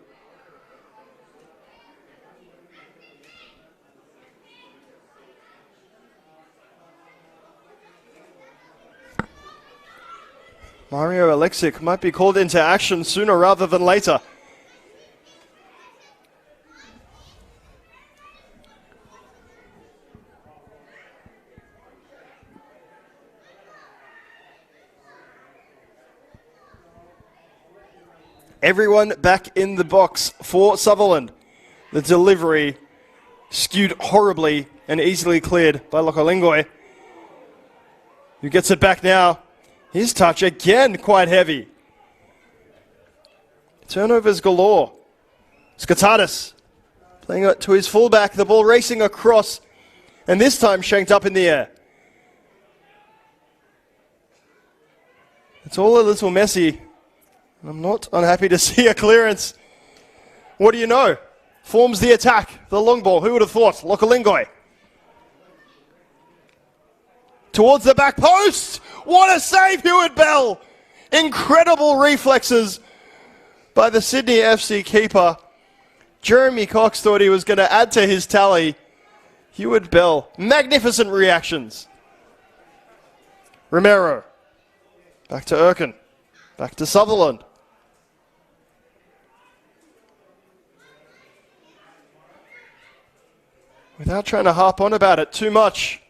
Mario Alexic might be called into action sooner rather than later. Everyone back in the box for Sutherland. The delivery skewed horribly and easily cleared by Lokolingoi, who gets it back now. His touch again quite heavy. Turnovers galore. Skatadis playing it to his fullback. The ball racing across and this time shanked up in the air. It's all a little messy. I'm not unhappy to see a clearance what do you know? Forms the attack, the long ball. Who would have thought? Lokalingoi. Towards the back post. What a save, Hewitt Bell. Incredible reflexes by the Sydney FC keeper. Jeremy Cox thought he was going to add to his tally. Hewitt Bell, magnificent reactions. Romero. Back to Erkin. Back to Sutherland. Without trying to harp on about it too much.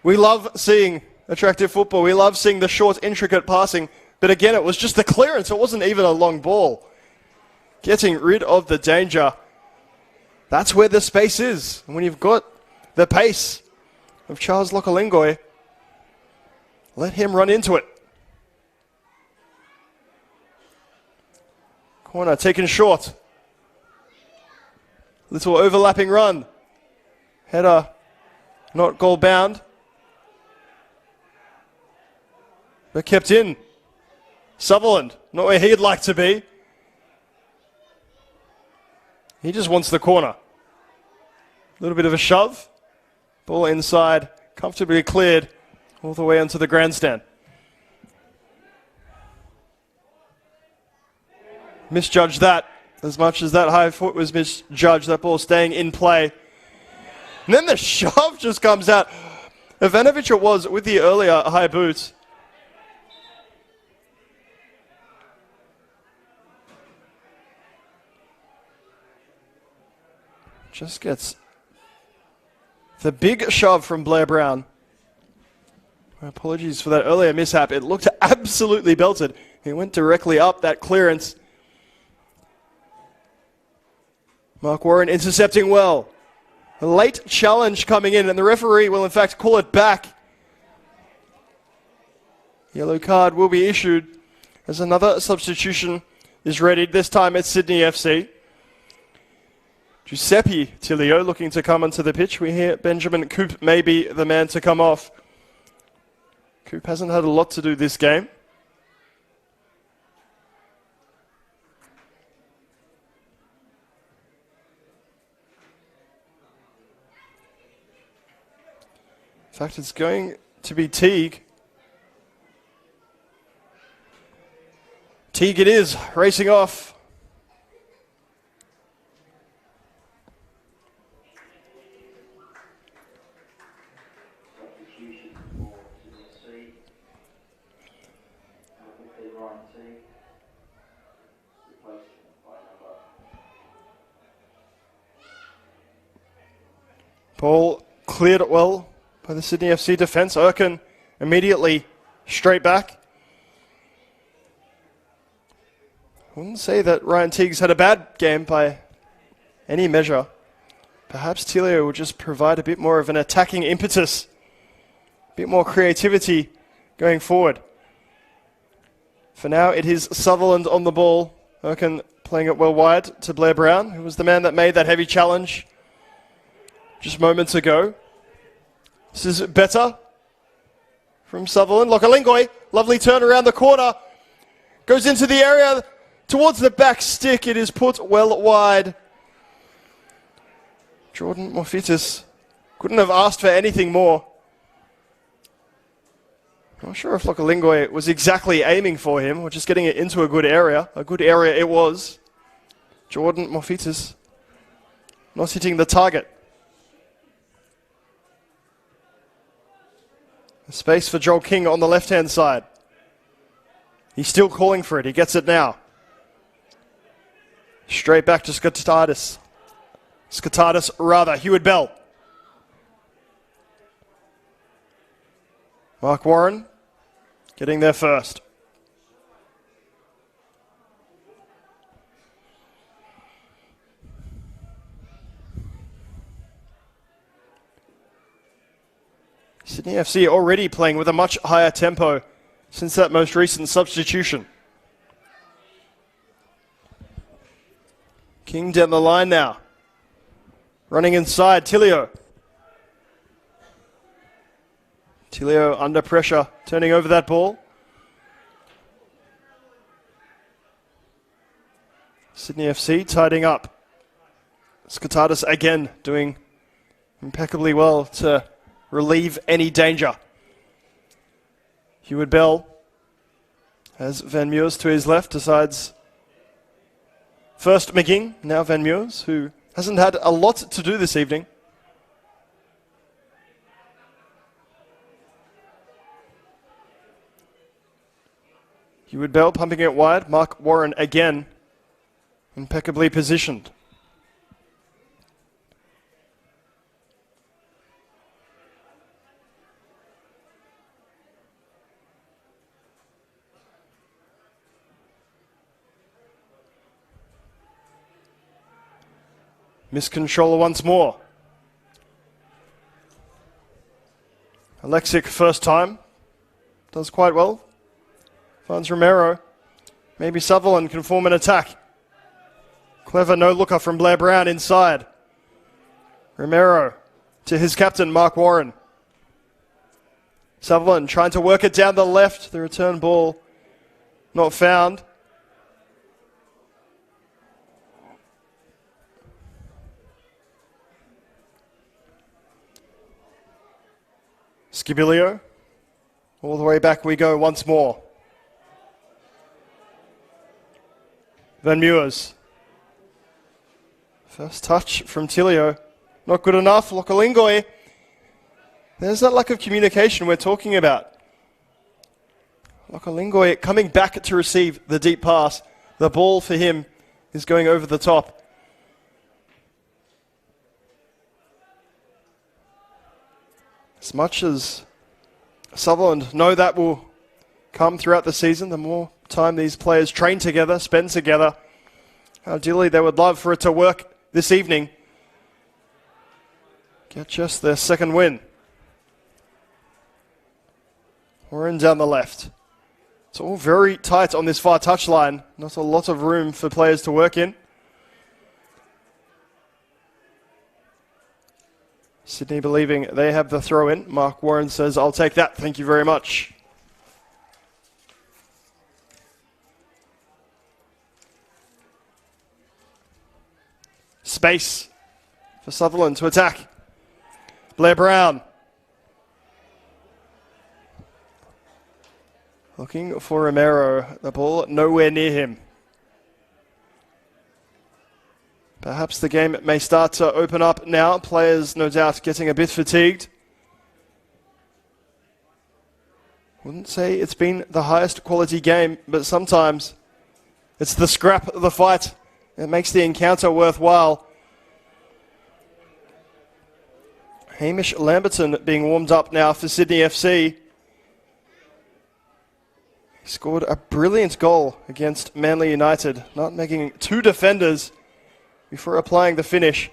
We love seeing attractive football. We love seeing the short, intricate passing. But again, it was just the clearance. It wasn't even a long ball. Getting rid of the danger. That's where the space is. And when you've got the pace of Charles Lokalingoi, let him run into it. Corner taken short. Little overlapping run. Header not goal bound, but kept in. Sutherland, not where he'd like to be. He just wants the corner. A little bit of a shove. Ball inside, comfortably cleared all the way onto the grandstand. Misjudged that as much as that high foot was misjudged. That ball staying in play. And then the shove just comes out. Ivanovic it was with the earlier high boot. Just gets the big shove from Blair Brown. My apologies for that earlier mishap. It looked absolutely belted. He went directly up that clearance. Mark Warren intercepting well. A late challenge coming in, and the referee will in fact call it back. Yellow card will be issued as another substitution is readied. This time it's Sydney FC. Giuseppe Tilio looking to come onto the pitch. We hear Benjamin Coop may be the man to come off. Coop hasn't had a lot to do this game. In fact, it's going to be Teague. Teague it is, racing off. Ball cleared it well by the Sydney FC defence. Erkin immediately straight back. I wouldn't say that Ryan Teague's had a bad game by any measure. Perhaps Tilio will just provide a bit more of an attacking impetus, a bit more creativity going forward. For now, it is Sutherland on the ball. Erkin playing it well wide to Blair Brown, who was the man that made that heavy challenge just moments ago. This is better from Sutherland. Lokalingoi, lovely turn around the corner. Goes into the area towards the back stick. It is put well wide. Jordan Morfitis couldn't have asked for anything more. Not sure if Lokalingoi was exactly aiming for him or just getting it into a good area. A good area it was. Jordan Morfitis not hitting the target. Space for Joel King on the left-hand side. He's still calling for it. He gets it now. Straight back to Skatadis. Hewitt Bell. Mark Warren getting there first. Sydney FC already playing with a much higher tempo since that most recent substitution. King down the line now. Running inside, Tilio. Tilio under pressure, turning over that ball. Sydney FC tidying up. Skotadis again doing impeccably well to relieve any danger. Heward Bell has Van Meurs to his left, decides first McGing, now Van Meurs, who hasn't had a lot to do this evening. Heward Bell pumping it wide. Mark Warren again impeccably positioned. Miscontroller once more. Alexic first time. Does quite well. Finds Romero. Maybe Sutherland can form an attack. Clever no-looker from Blair Brown inside. Romero to his captain, Mark Warren. Sutherland trying to work it down the left. The return ball not found. Skibilio. All the way back we go once more. Van Meurs. First touch from Tilio. Not good enough. Lokalingoi. There's that lack of communication we're talking about. Lokalingoi coming back to receive the deep pass. The ball for him is going over the top. As much as Sutherland know that will come throughout the season, the more time these players train together, spend together, ideally they would love for it to work this evening. Get just their second win. Warren down the left. It's all very tight on this far touchline. Not a lot of room for players to work in. Sydney believing they have the throw in. Mark Warren says, I'll take that. Thank you very much. Space for Sutherland to attack. Blair Brown. Looking for Romero. The ball nowhere near him. Perhaps the game may start to open up now. Players, no doubt, getting a bit fatigued. Wouldn't say it's been the highest quality game, but sometimes it's the scrap, the fight, that makes the encounter worthwhile. Hamish Lamberton being warmed up now for Sydney FC. He scored a brilliant goal against Manly United, not making two defenders before applying the finish.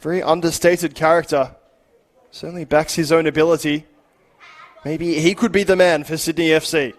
Very understated character. Certainly backs his own ability. Maybe he could be the man for Sydney FC.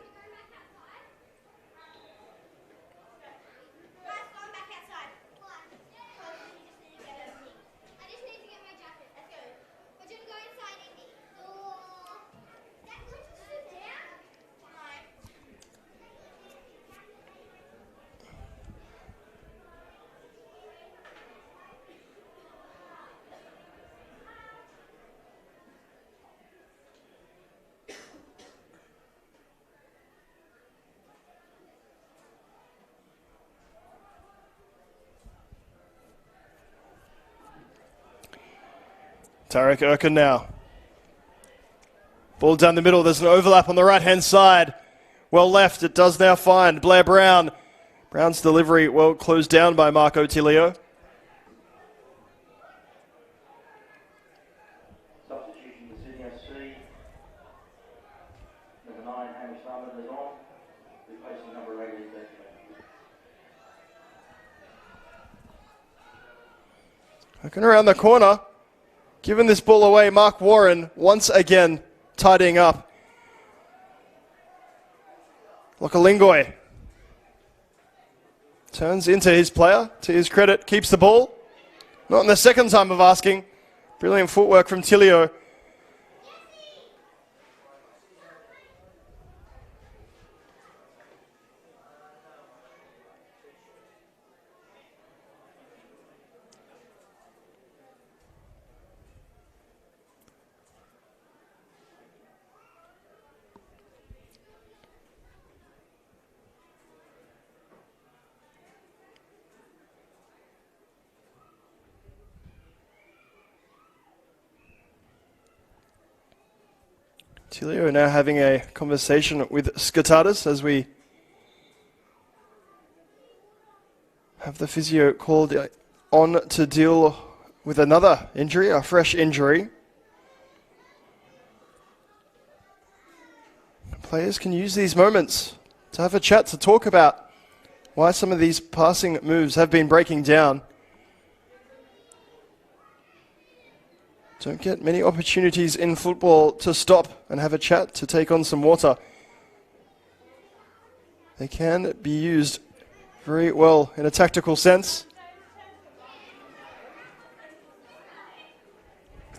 Tarek Erkin now. Ball down the middle. There's an overlap on the right-hand side. Well left. It does now find Blair Brown. Brown's delivery well closed down by Marco Tilio. Substitution for Sydney FC. Number 9, Hamish Lamberton is on. Replacing number 8, Benjamin. Looking around the corner. Giving this ball away, Mark Warren once again tidying up. Lokalingoi turns into his player, to his credit, keeps the ball. Not in the second time of asking. Brilliant footwork from Tilio. Tilio now having a conversation with Skatatis as we have the physio called on to deal with another injury, a fresh injury. Players can use these moments to have a chat, to talk about why some of these passing moves have been breaking down. Don't get many opportunities in football to stop and have a chat, to take on some water. They can be used very well in a tactical sense.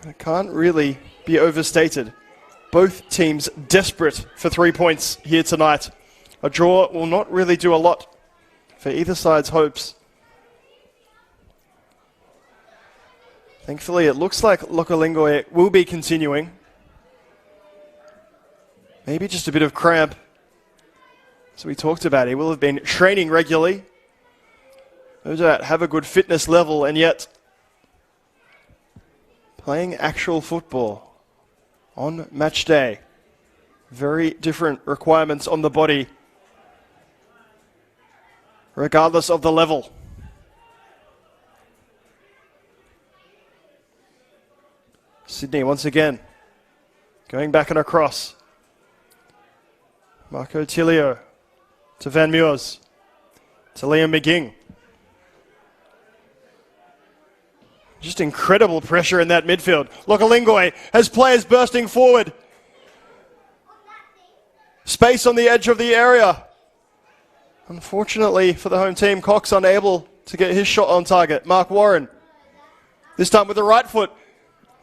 It can't really be overstated. Both teams desperate for 3 points here tonight. A draw will not really do a lot for either side's hopes. Thankfully, it looks like Lokalingoi will be continuing. Maybe just a bit of cramp. As we talked about, he will have been training regularly. No doubt have a good fitness level, and yet playing actual football on match day. Very different requirements on the body, regardless of the level. Sydney once again going back and across. Marco Tilio to Van Meurs to Liam McGing. Just incredible pressure in that midfield. Lokalingoi has players bursting forward. Space on the edge of the area. Unfortunately for the home team, Cox unable to get his shot on target. Mark Warren, this time with the right foot.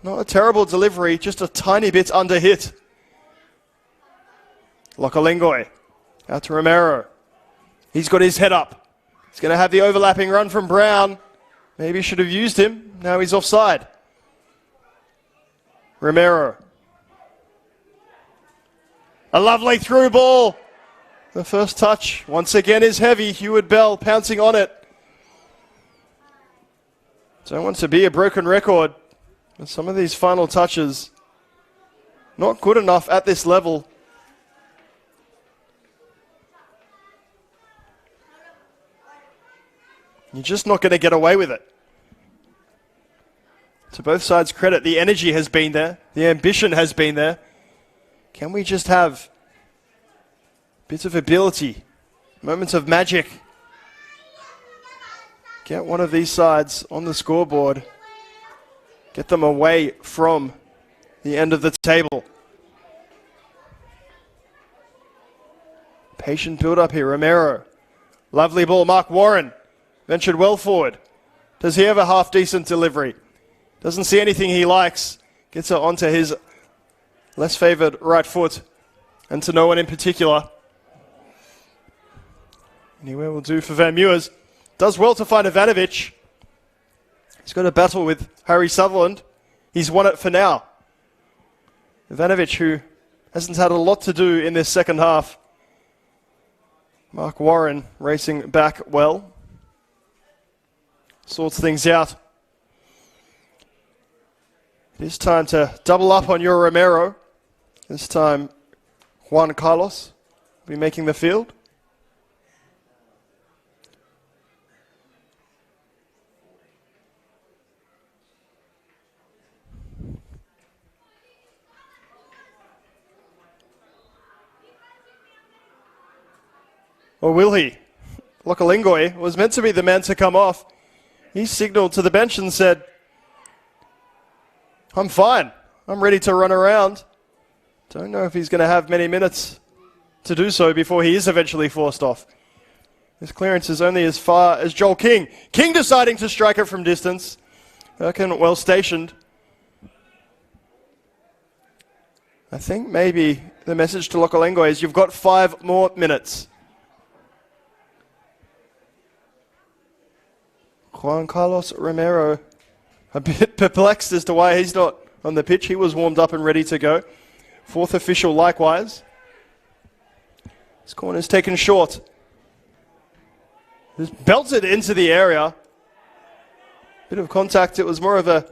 Not a terrible delivery, just a tiny bit under hit. Lokalingoi out to Romero. He's got his head up. He's going to have the overlapping run from Brown. Maybe should have used him. Now he's offside. Romero. A lovely through ball. The first touch once again is heavy. Heward Bell pouncing on it. Don't want to be a broken record. But some of these final touches, not good enough at this level. You're just not going to get away with it. To both sides' credit, the energy has been there. The ambition has been there. Can we just have bits of ability, moments of magic? Get one of these sides on the scoreboard. Get them away from the end of the table. Patient build up here. Romero. Lovely ball. Mark Warren ventured well forward. Does he have a half decent delivery? Doesn't see anything he likes. Gets it onto his less favoured right foot. And to no one in particular. Anywhere will do for Van Meurs. Does well to find Ivanovic. He's got a battle with Harry Sutherland. He's won it for now. Ivanovic, who hasn't had a lot to do in this second half. Mark Warren racing back well. Sorts things out. It is time to double up on your Romero. This time, Juan Carlos will be making the field. Or will he? Lokalingoi was meant to be the man to come off. He signalled to the bench and said, I'm fine. I'm ready to run around. Don't know if he's going to have many minutes to do so before he is eventually forced off. His clearance is only as far as Joel King. King deciding to strike it from distance. Erkin well stationed. I think maybe the message to Lokalingoi is you've got 5 more minutes. Juan Carlos Romero, a bit perplexed as to why he's not on the pitch. He was warmed up and ready to go. 4th official likewise. This corner's taken short. Just belted into the area. Bit of contact. It was more of a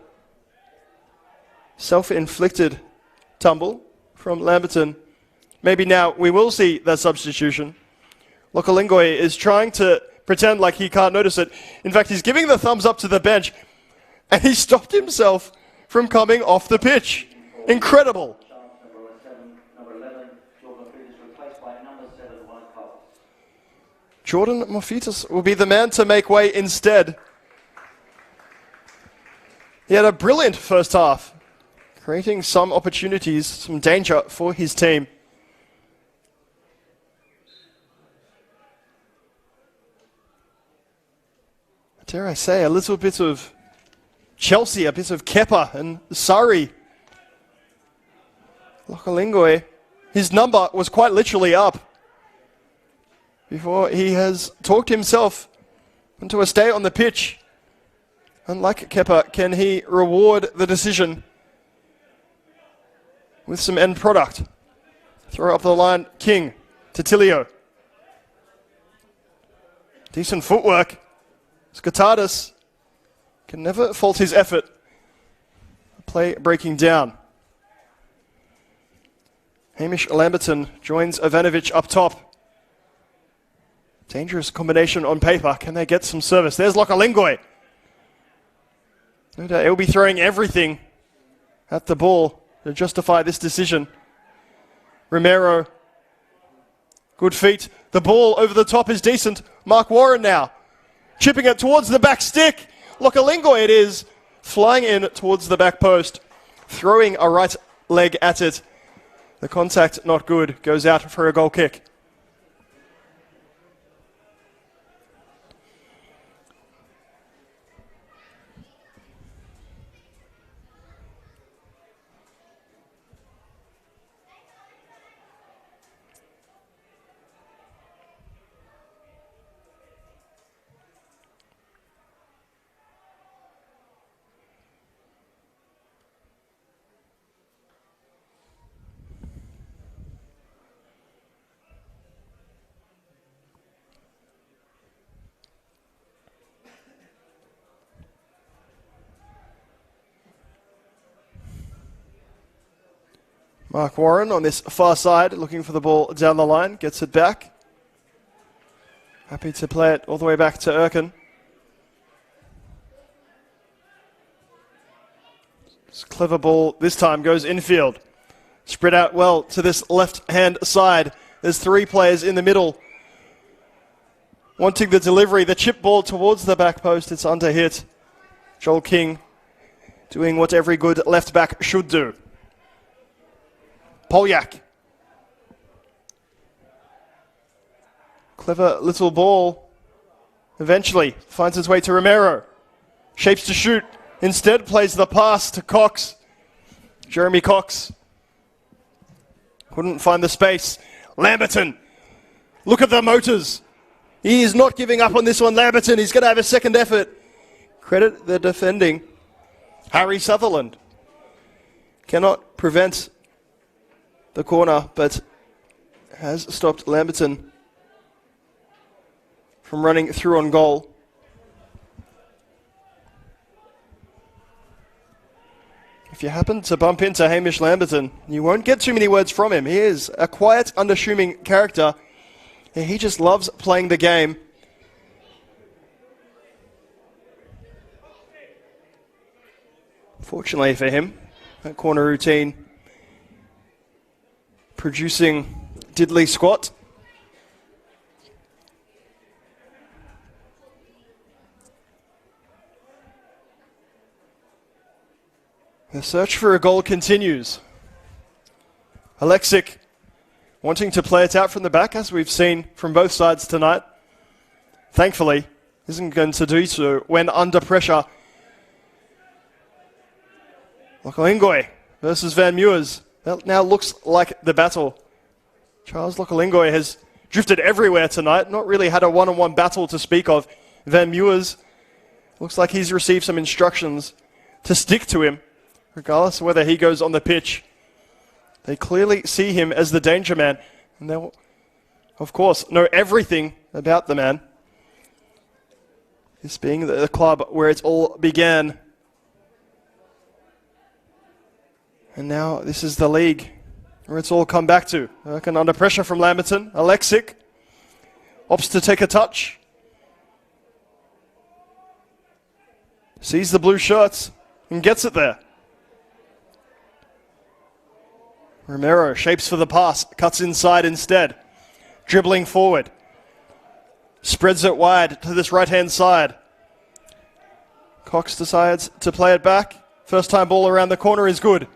self-inflicted tumble from Lamberton. Maybe now we will see that substitution. Lokalingoi is trying to pretend like he can't notice it. In fact, he's giving the thumbs up to the bench, and he stopped himself from coming off the pitch. Incredible. Jordan Mofitas will be the man to make way instead. He had a brilliant first half, creating some opportunities, some danger for his team. Dare I say, a little bit of Chelsea, a bit of Kepa and Surrey. Lokalingoi, his number was quite literally up before he has talked himself into a stay on the pitch. Unlike Kepa, can he reward the decision with some end product? Throw up the line, King to Tilio. Decent footwork. Skatadis can never fault his effort. Play breaking down. Hamish Lamberton joins Ivanovic up top. Dangerous combination on paper. Can they get some service? There's Lokalingoi. No doubt he'll be throwing everything at the ball to justify this decision. Romero. Good feet. The ball over the top is decent. Mark Warren now. Chipping it towards the back stick. Lokalingoi it is. Flying in towards the back post. Throwing a right leg at it. The contact not good. Goes out for a goal kick. Mark Warren on this far side, looking for the ball down the line, gets it back. Happy to play it all the way back to Erkin. This clever ball this time goes infield. Spread out well to this left-hand side. There's three players in the middle. Wanting the delivery, the chip ball towards the back post. It's under hit. Joel King doing what every good left back should do. Polyak. Clever little ball. Eventually finds its way to Romero. Shapes to shoot. Instead plays the pass to Cox. Jeremy Cox. Couldn't find the space. Lamberton. Look at the motors. He is not giving up on this one, Lamberton. He's going to have a second effort. Credit the defending. Harry Sutherland. Cannot prevent the corner, but has stopped Lamberton from running through on goal. If you happen to bump into Hamish Lamberton, you won't get too many words from him. He is a quiet, unassuming character. He just loves playing the game. Fortunately for him, that corner routine producing diddly squat. The search for a goal continues. Alexic wanting to play it out from the back, as we've seen from both sides tonight. Thankfully, isn't going to do so when under pressure. Lokalingoi versus Van Meurs. That now looks like the battle. Charles Lokalingoi has drifted everywhere tonight. Not really had a one-on-one battle to speak of. Van Meurs looks like he's received some instructions to stick to him, regardless of whether he goes on the pitch. They clearly see him as the danger man. And they will, of course, know everything about the man. This being the club where it all began. And now this is the league where it's all come back to. Erkin under pressure from Lamberton. Alexic opts to take a touch. Sees the blue shirts and gets it there. Romero shapes for the pass, cuts inside instead. Dribbling forward. Spreads it wide to this right-hand side. Cox decides to play it back. First time ball around the corner is good.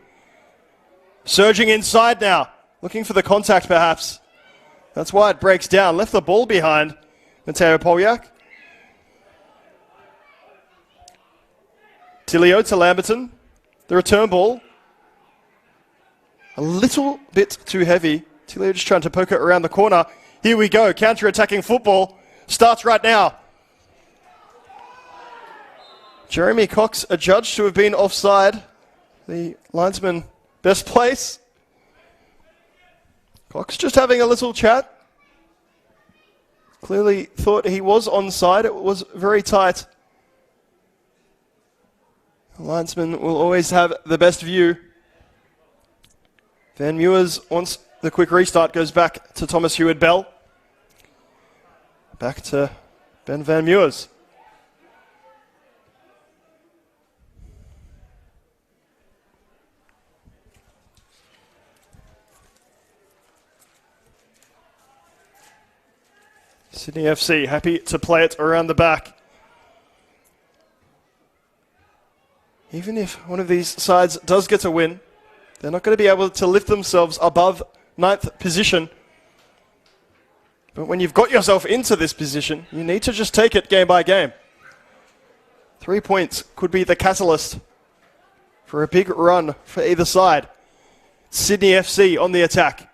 Surging inside now. Looking for the contact perhaps. That's why it breaks down. Left the ball behind. Mateo Poljak. Tilio to Lamberton. The return ball. A little bit too heavy. Tilio just trying to poke it around the corner. Here we go. Counter-attacking football. Starts right now. Jeremy Cox adjudged to have been offside. The linesman best place. Cox just having a little chat. Clearly thought he was onside. It was very tight. The linesman will always have the best view. Van Meurs, once the quick restart, goes back to Thomas Hewitt-Bell. Back to Ben Van Meurs. Sydney FC happy to play it around the back. Even if one of these sides does get a win, they're not going to be able to lift themselves above 9th position. But when you've got yourself into this position, you need to just take it game by game. 3 points could be the catalyst for a big run for either side. Sydney FC on the attack.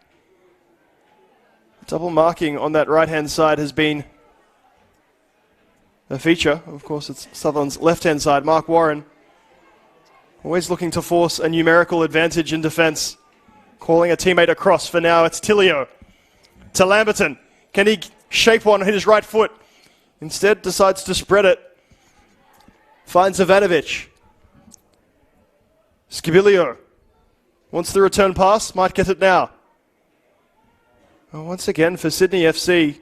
Double marking on that right-hand side has been a feature. Of course, it's Sutherland's left-hand side. Mark Warren always looking to force a numerical advantage in defence. Calling a teammate across. For now, it's Tilio to Lamberton. Can he shape one on his right foot? Instead, decides to spread it. Finds Ivanovic. Skibilio wants the return pass. Might get it now. Well, once again, for Sydney FC,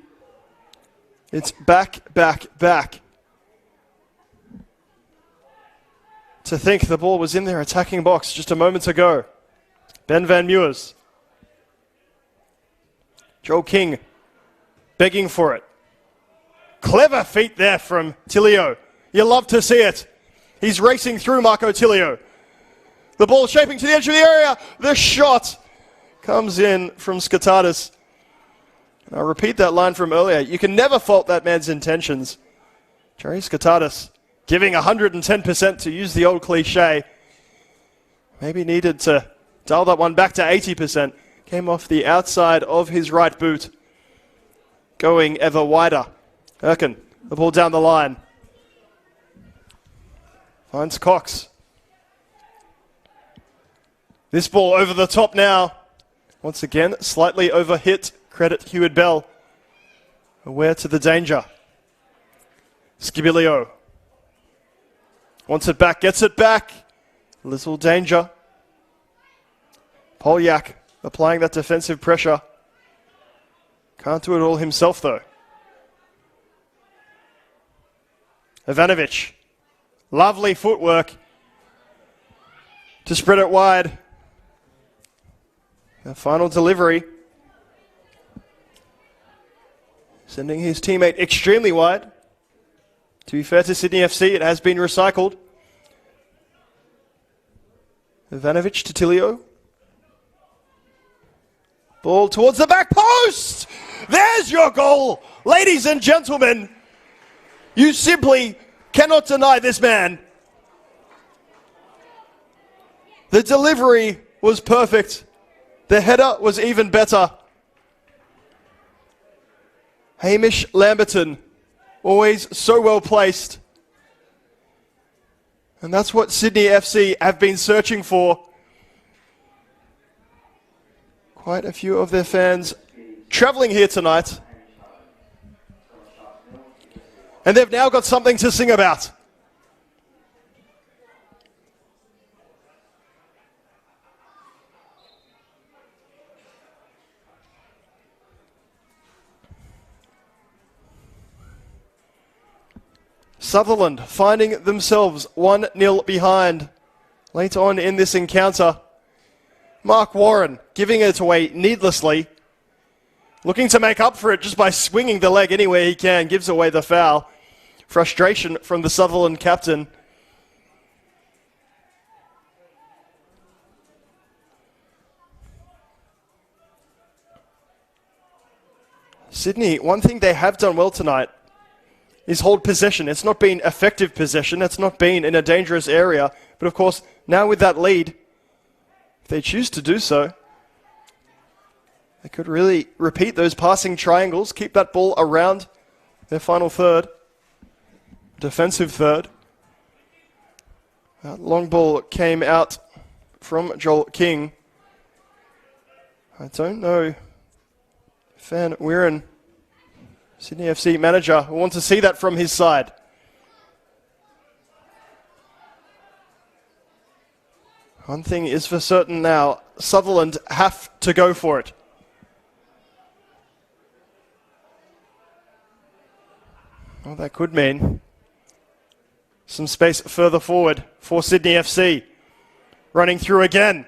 it's back, back, back. To think the ball was in their attacking box just a moment ago. Ben Van Meurs. Joel King begging for it. Clever feet there from Tilio. You love to see it. He's racing through Marco Tilio. The ball shaping to the edge of the area. The shot comes in from Skatadis. I'll repeat that line from earlier. You can never fault that man's intentions. Jerry Skatadis giving 110% to use the old cliche. Maybe needed to dial that one back to 80%. Came off the outside of his right boot. Going ever wider. Erkin, the ball down the line. Finds Cox. This ball over the top now. Once again, slightly overhit. Credit Hewitt-Bell. Aware to the danger. Skibilio. Wants it back, gets it back. Little danger. Poljak applying that defensive pressure. Can't do it all himself though. Ivanovic. Lovely footwork to spread it wide. The final delivery. Sending his teammate extremely wide. To be fair to Sydney FC, it has been recycled. Ivanovic to Tilio. Ball towards the back post! There's your goal! Ladies and gentlemen, you simply cannot deny this man. The delivery was perfect. The header was even better. Hamish Lamberton, always so well placed. And that's what Sydney FC have been searching for. Quite a few of their fans travelling here tonight. And they've now got something to sing about. Sutherland finding themselves 1-0 behind late on in this encounter. Mark Warren giving it away needlessly. Looking to make up for it just by swinging the leg anywhere he can. Gives away the foul. Frustration from the Sutherland captain. Sydney, one thing they have done well tonight is hold possession. It's not been effective possession. It's not been in a dangerous area. But of course, now with that lead, if they choose to do so, they could really repeat those passing triangles, keep that ball around their final third, defensive third. That long ball came out from Joel King. I don't know, Van Wieren, Sydney FC manager, will want to see that from his side. One thing is for certain now, Sutherland have to go for it. Well, that could mean some space further forward for Sydney FC. Running through again.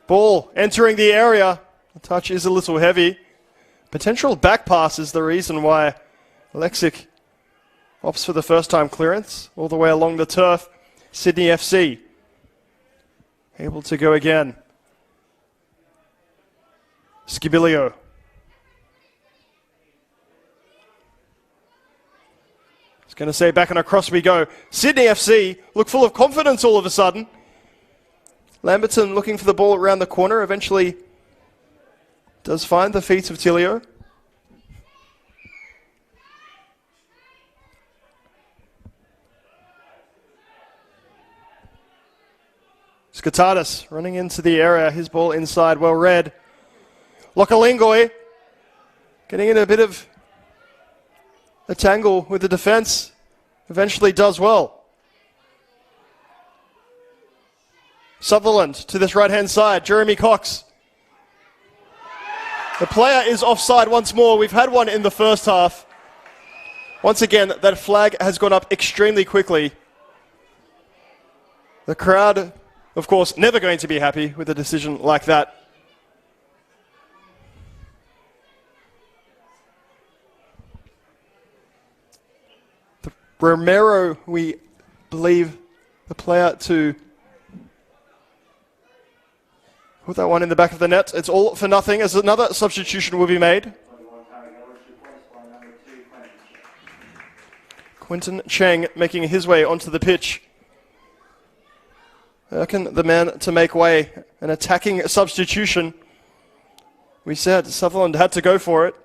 Ball entering the area. The touch is a little heavy. Potential back pass is the reason why Lexic opts for the first time clearance all the way along the turf. Sydney FC able to go again. Skibilio. It's going to say back and across we go. Sydney FC look full of confidence all of a sudden. Lamberton looking for the ball around the corner. Eventually does find the feet of Tilio. Skatadis running into the area. His ball inside, well read. Lokalingoi getting in a bit of a tangle with the defense. Eventually does well. Sutherland to this right-hand side. Jeremy Cox. The player is offside once more. We've had one in the first half. Once again, that flag has gone up extremely quickly. The crowd, of course, never going to be happy with a decision like that. Romero, we believe, the player to put that one in the back of the net. It's all for nothing as another substitution will be made. Quinton Cheng making his way onto the pitch. Erkin, the man to make way. An attacking substitution. We said Sutherland had to go for it.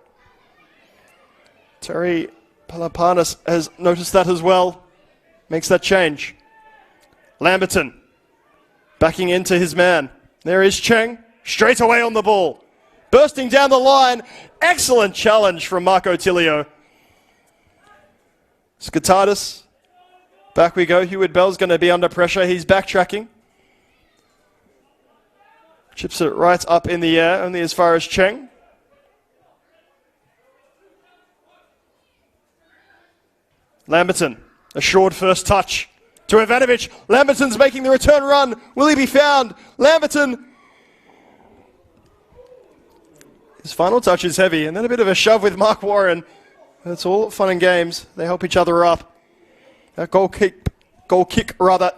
Terry Palapanis has noticed that as well. Makes that change. Lamberton backing into his man. There is Cheng, straight away on the ball. Bursting down the line. Excellent challenge from Marco Tilio. Skatadis. Back we go. Heward Bell's going to be under pressure. He's backtracking. Chips it right up in the air, only as far as Cheng. Lamberton, assured first touch to Ivanovic. Lamberton's making the return run. Will he be found? Lamberton. His final touch is heavy, and then a bit of a shove with Mark Warren. That's all fun and games. They help each other up. That goal kick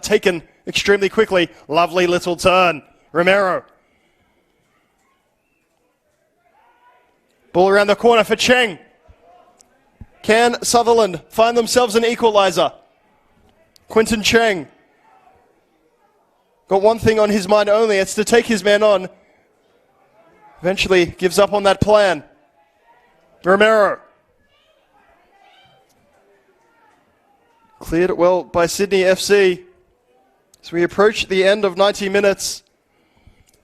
taken extremely quickly. Lovely little turn. Romero. Ball around the corner for Cheng. Can Sutherland find themselves an equaliser? Quinton Cheng got one thing on his mind only. It's to take his man on. Eventually gives up on that plan. Romero. Cleared it well by Sydney FC. As we approach the end of 90 minutes,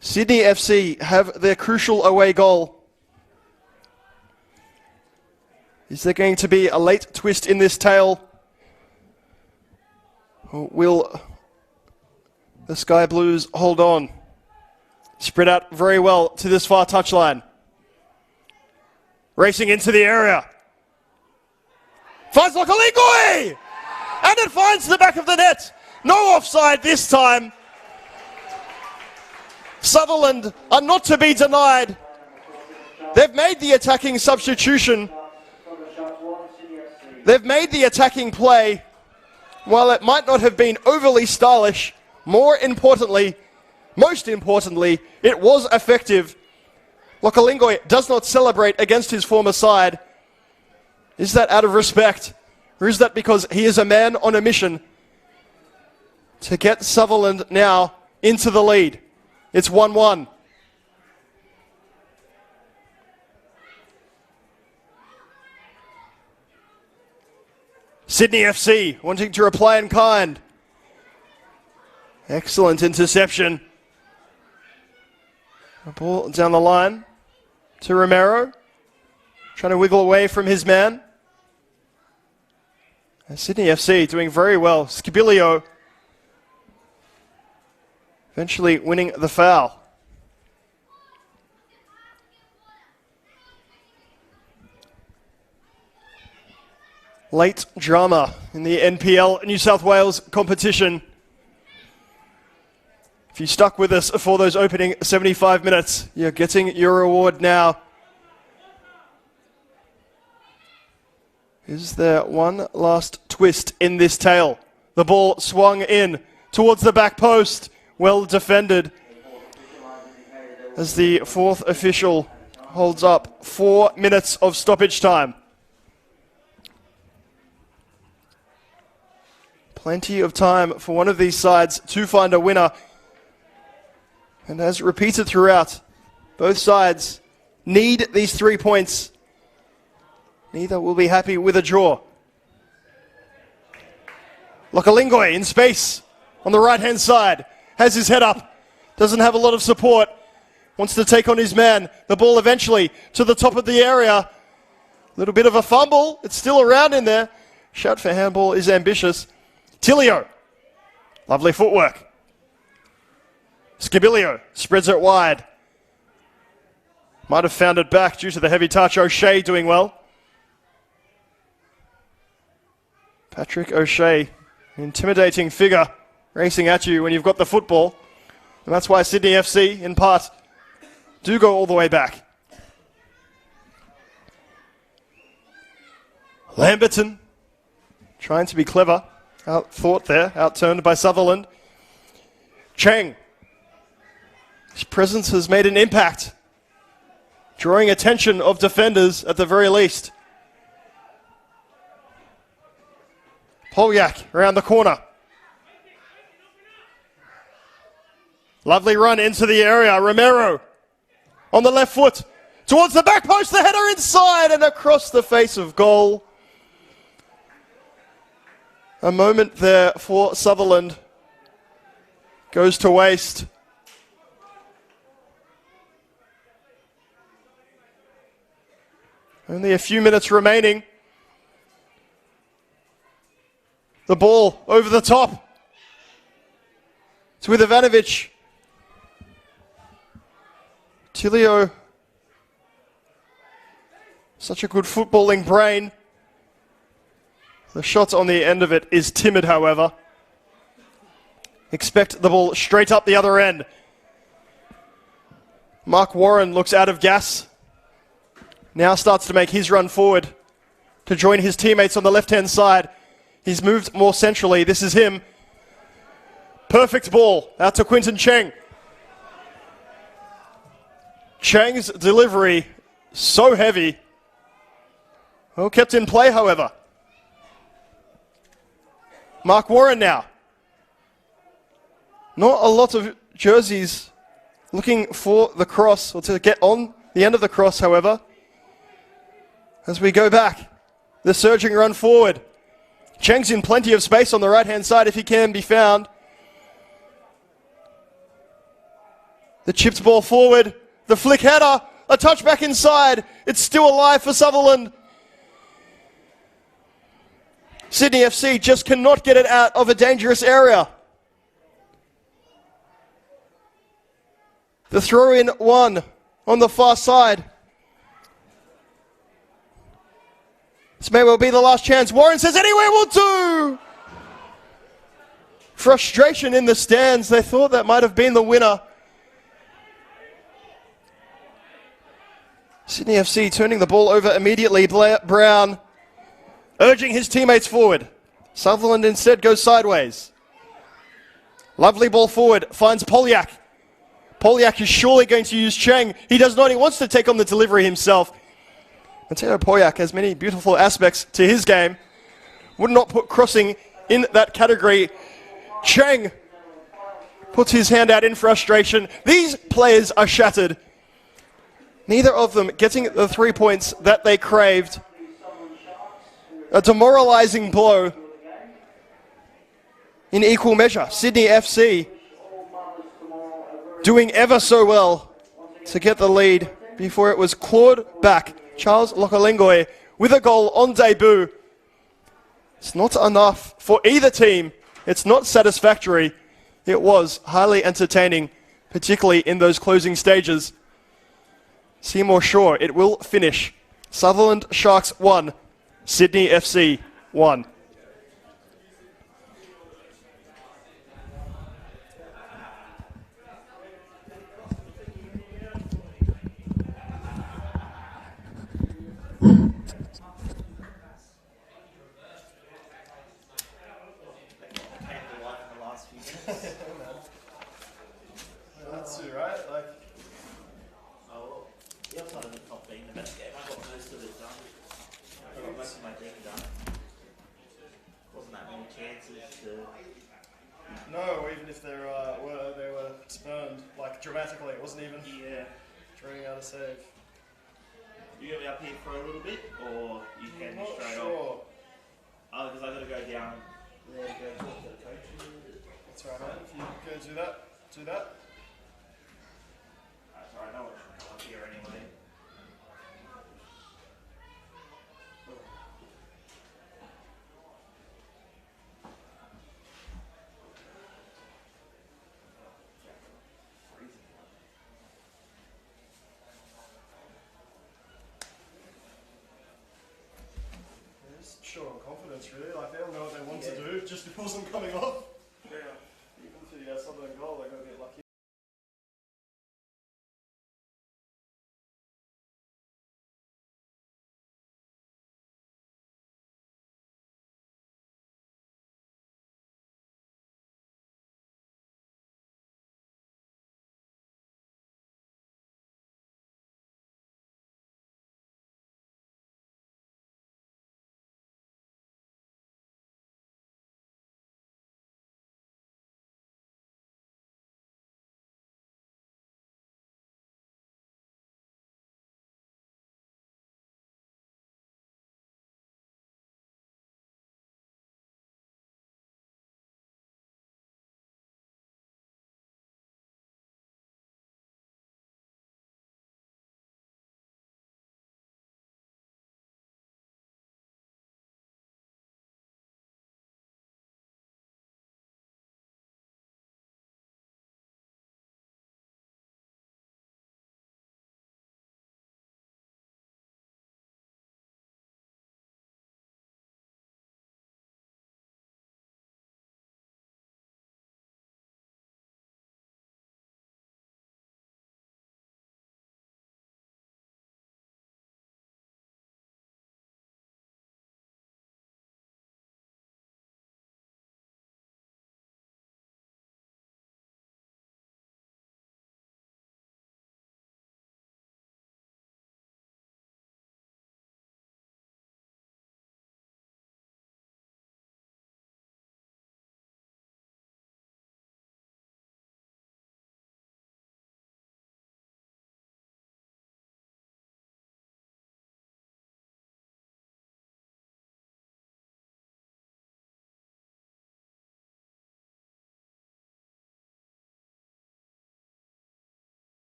Sydney FC have their crucial away goal. Is there going to be a late twist in this tale? Or will the Sky Blues hold on? Spread out very well to this far touchline. Racing into the area. Finds Lokalingoi! And it finds the back of the net. No offside this time. Sutherland are not to be denied. They've made the attacking substitution. They've made the attacking play. While it might not have been overly stylish, most importantly, it was effective. Lokalingoi does not celebrate against his former side. Is that out of respect? Or is that because he is a man on a mission to get Sutherland now into the lead? It's 1-1. Sydney FC wanting to reply in kind. Excellent interception. A ball down the line to Romero. Trying to wiggle away from his man. And Sydney FC doing very well. Skibilio eventually winning the foul. Late drama in the NPL New South Wales competition. If you stuck with us for those opening 75 minutes, you're getting your reward now. Is there one last twist in this tale? The ball swung in towards the back post. Well defended. As the fourth official holds up 4 minutes of stoppage time. Plenty of time for one of these sides to find a winner. And as repeated throughout, both sides need these 3 points. Neither will be happy with a draw. Lokalingoi in space on the right-hand side. Has his head up. Doesn't have a lot of support. Wants to take on his man. The ball eventually to the top of the area. Little bit of a fumble. It's still around in there. Shout for handball is ambitious. Tilio. Lovely footwork. Skibilio spreads it wide. Might have found it back due to the heavy touch. O'Shea doing well. Patrick O'Shea, intimidating figure, racing at you when you've got the football. And that's why Sydney FC, in part, do go all the way back. Lamberton, trying to be clever. Out-thought there, out-turned by Sutherland. Cheng. His presence has made an impact, drawing attention of defenders at the very least. Polyak around the corner. Lovely run into the area. Romero on the left foot. Towards the back post. The header inside and across the face of goal. A moment there for Sutherland. Goes to waste. Only a few minutes remaining. The ball over the top. It's with Ivanovic. Tilio. Such a good footballing brain. The shot on the end of it is timid, however. Expect the ball straight up the other end. Mark Warren looks out of gas. Now starts to make his run forward to join his teammates on the left-hand side. He's moved more centrally. This is him. Perfect ball out to Quinton Cheng. Cheng's delivery so heavy. Well kept in play, however. Mark Warren now. Not a lot of jerseys looking for the cross, or to get on the end of the cross, however. As we go back, the surging run forward. Cheng's in plenty of space on the right-hand side if he can be found. The chipped ball forward. The flick header. A touch back inside. It's still alive for Sutherland. Sydney FC just cannot get it out of a dangerous area. The throw-in one on the far side. This may well be the last chance. Warren says anywhere will do. Frustration in the stands. They thought that might have been the winner. Sydney FC turning the ball over immediately. Brown urging his teammates forward. Sutherland instead goes sideways. Lovely ball forward. Finds Polyak. Polyak is surely going to use Cheng. He does not. He wants to take on the delivery himself. Mateo Polyak has many beautiful aspects to his game. Would not put crossing in that category. Cheng puts his hand out in frustration. These players are shattered. Neither of them getting the 3 points that they craved. A demoralizing blow in equal measure. Sydney FC doing ever so well to get the lead before it was clawed back. Charles Lokalingoi with a goal on debut. It's not enough for either team. It's not satisfactory. It was highly entertaining, particularly in those closing stages. Seymour Shaw, it will finish. Sutherland Sharks 1, Sydney FC 1. That's too, right? Like, Oh, the upside of it not being the best game. I got most of it done. I got most of my thing done. Wasn't that many chances to. no, even if they were spurned, like dramatically, it wasn't even drawing out a save. You gonna be up here for a little bit, or you can Not straight sure. off? Oh, because I gotta go down there to go talk to the coach. That's right, man. If you go do that, do that. That's alright, no one should come up here anyway. Just show on confidence, really. Like, they all know what they want to do, just it wasn't coming off.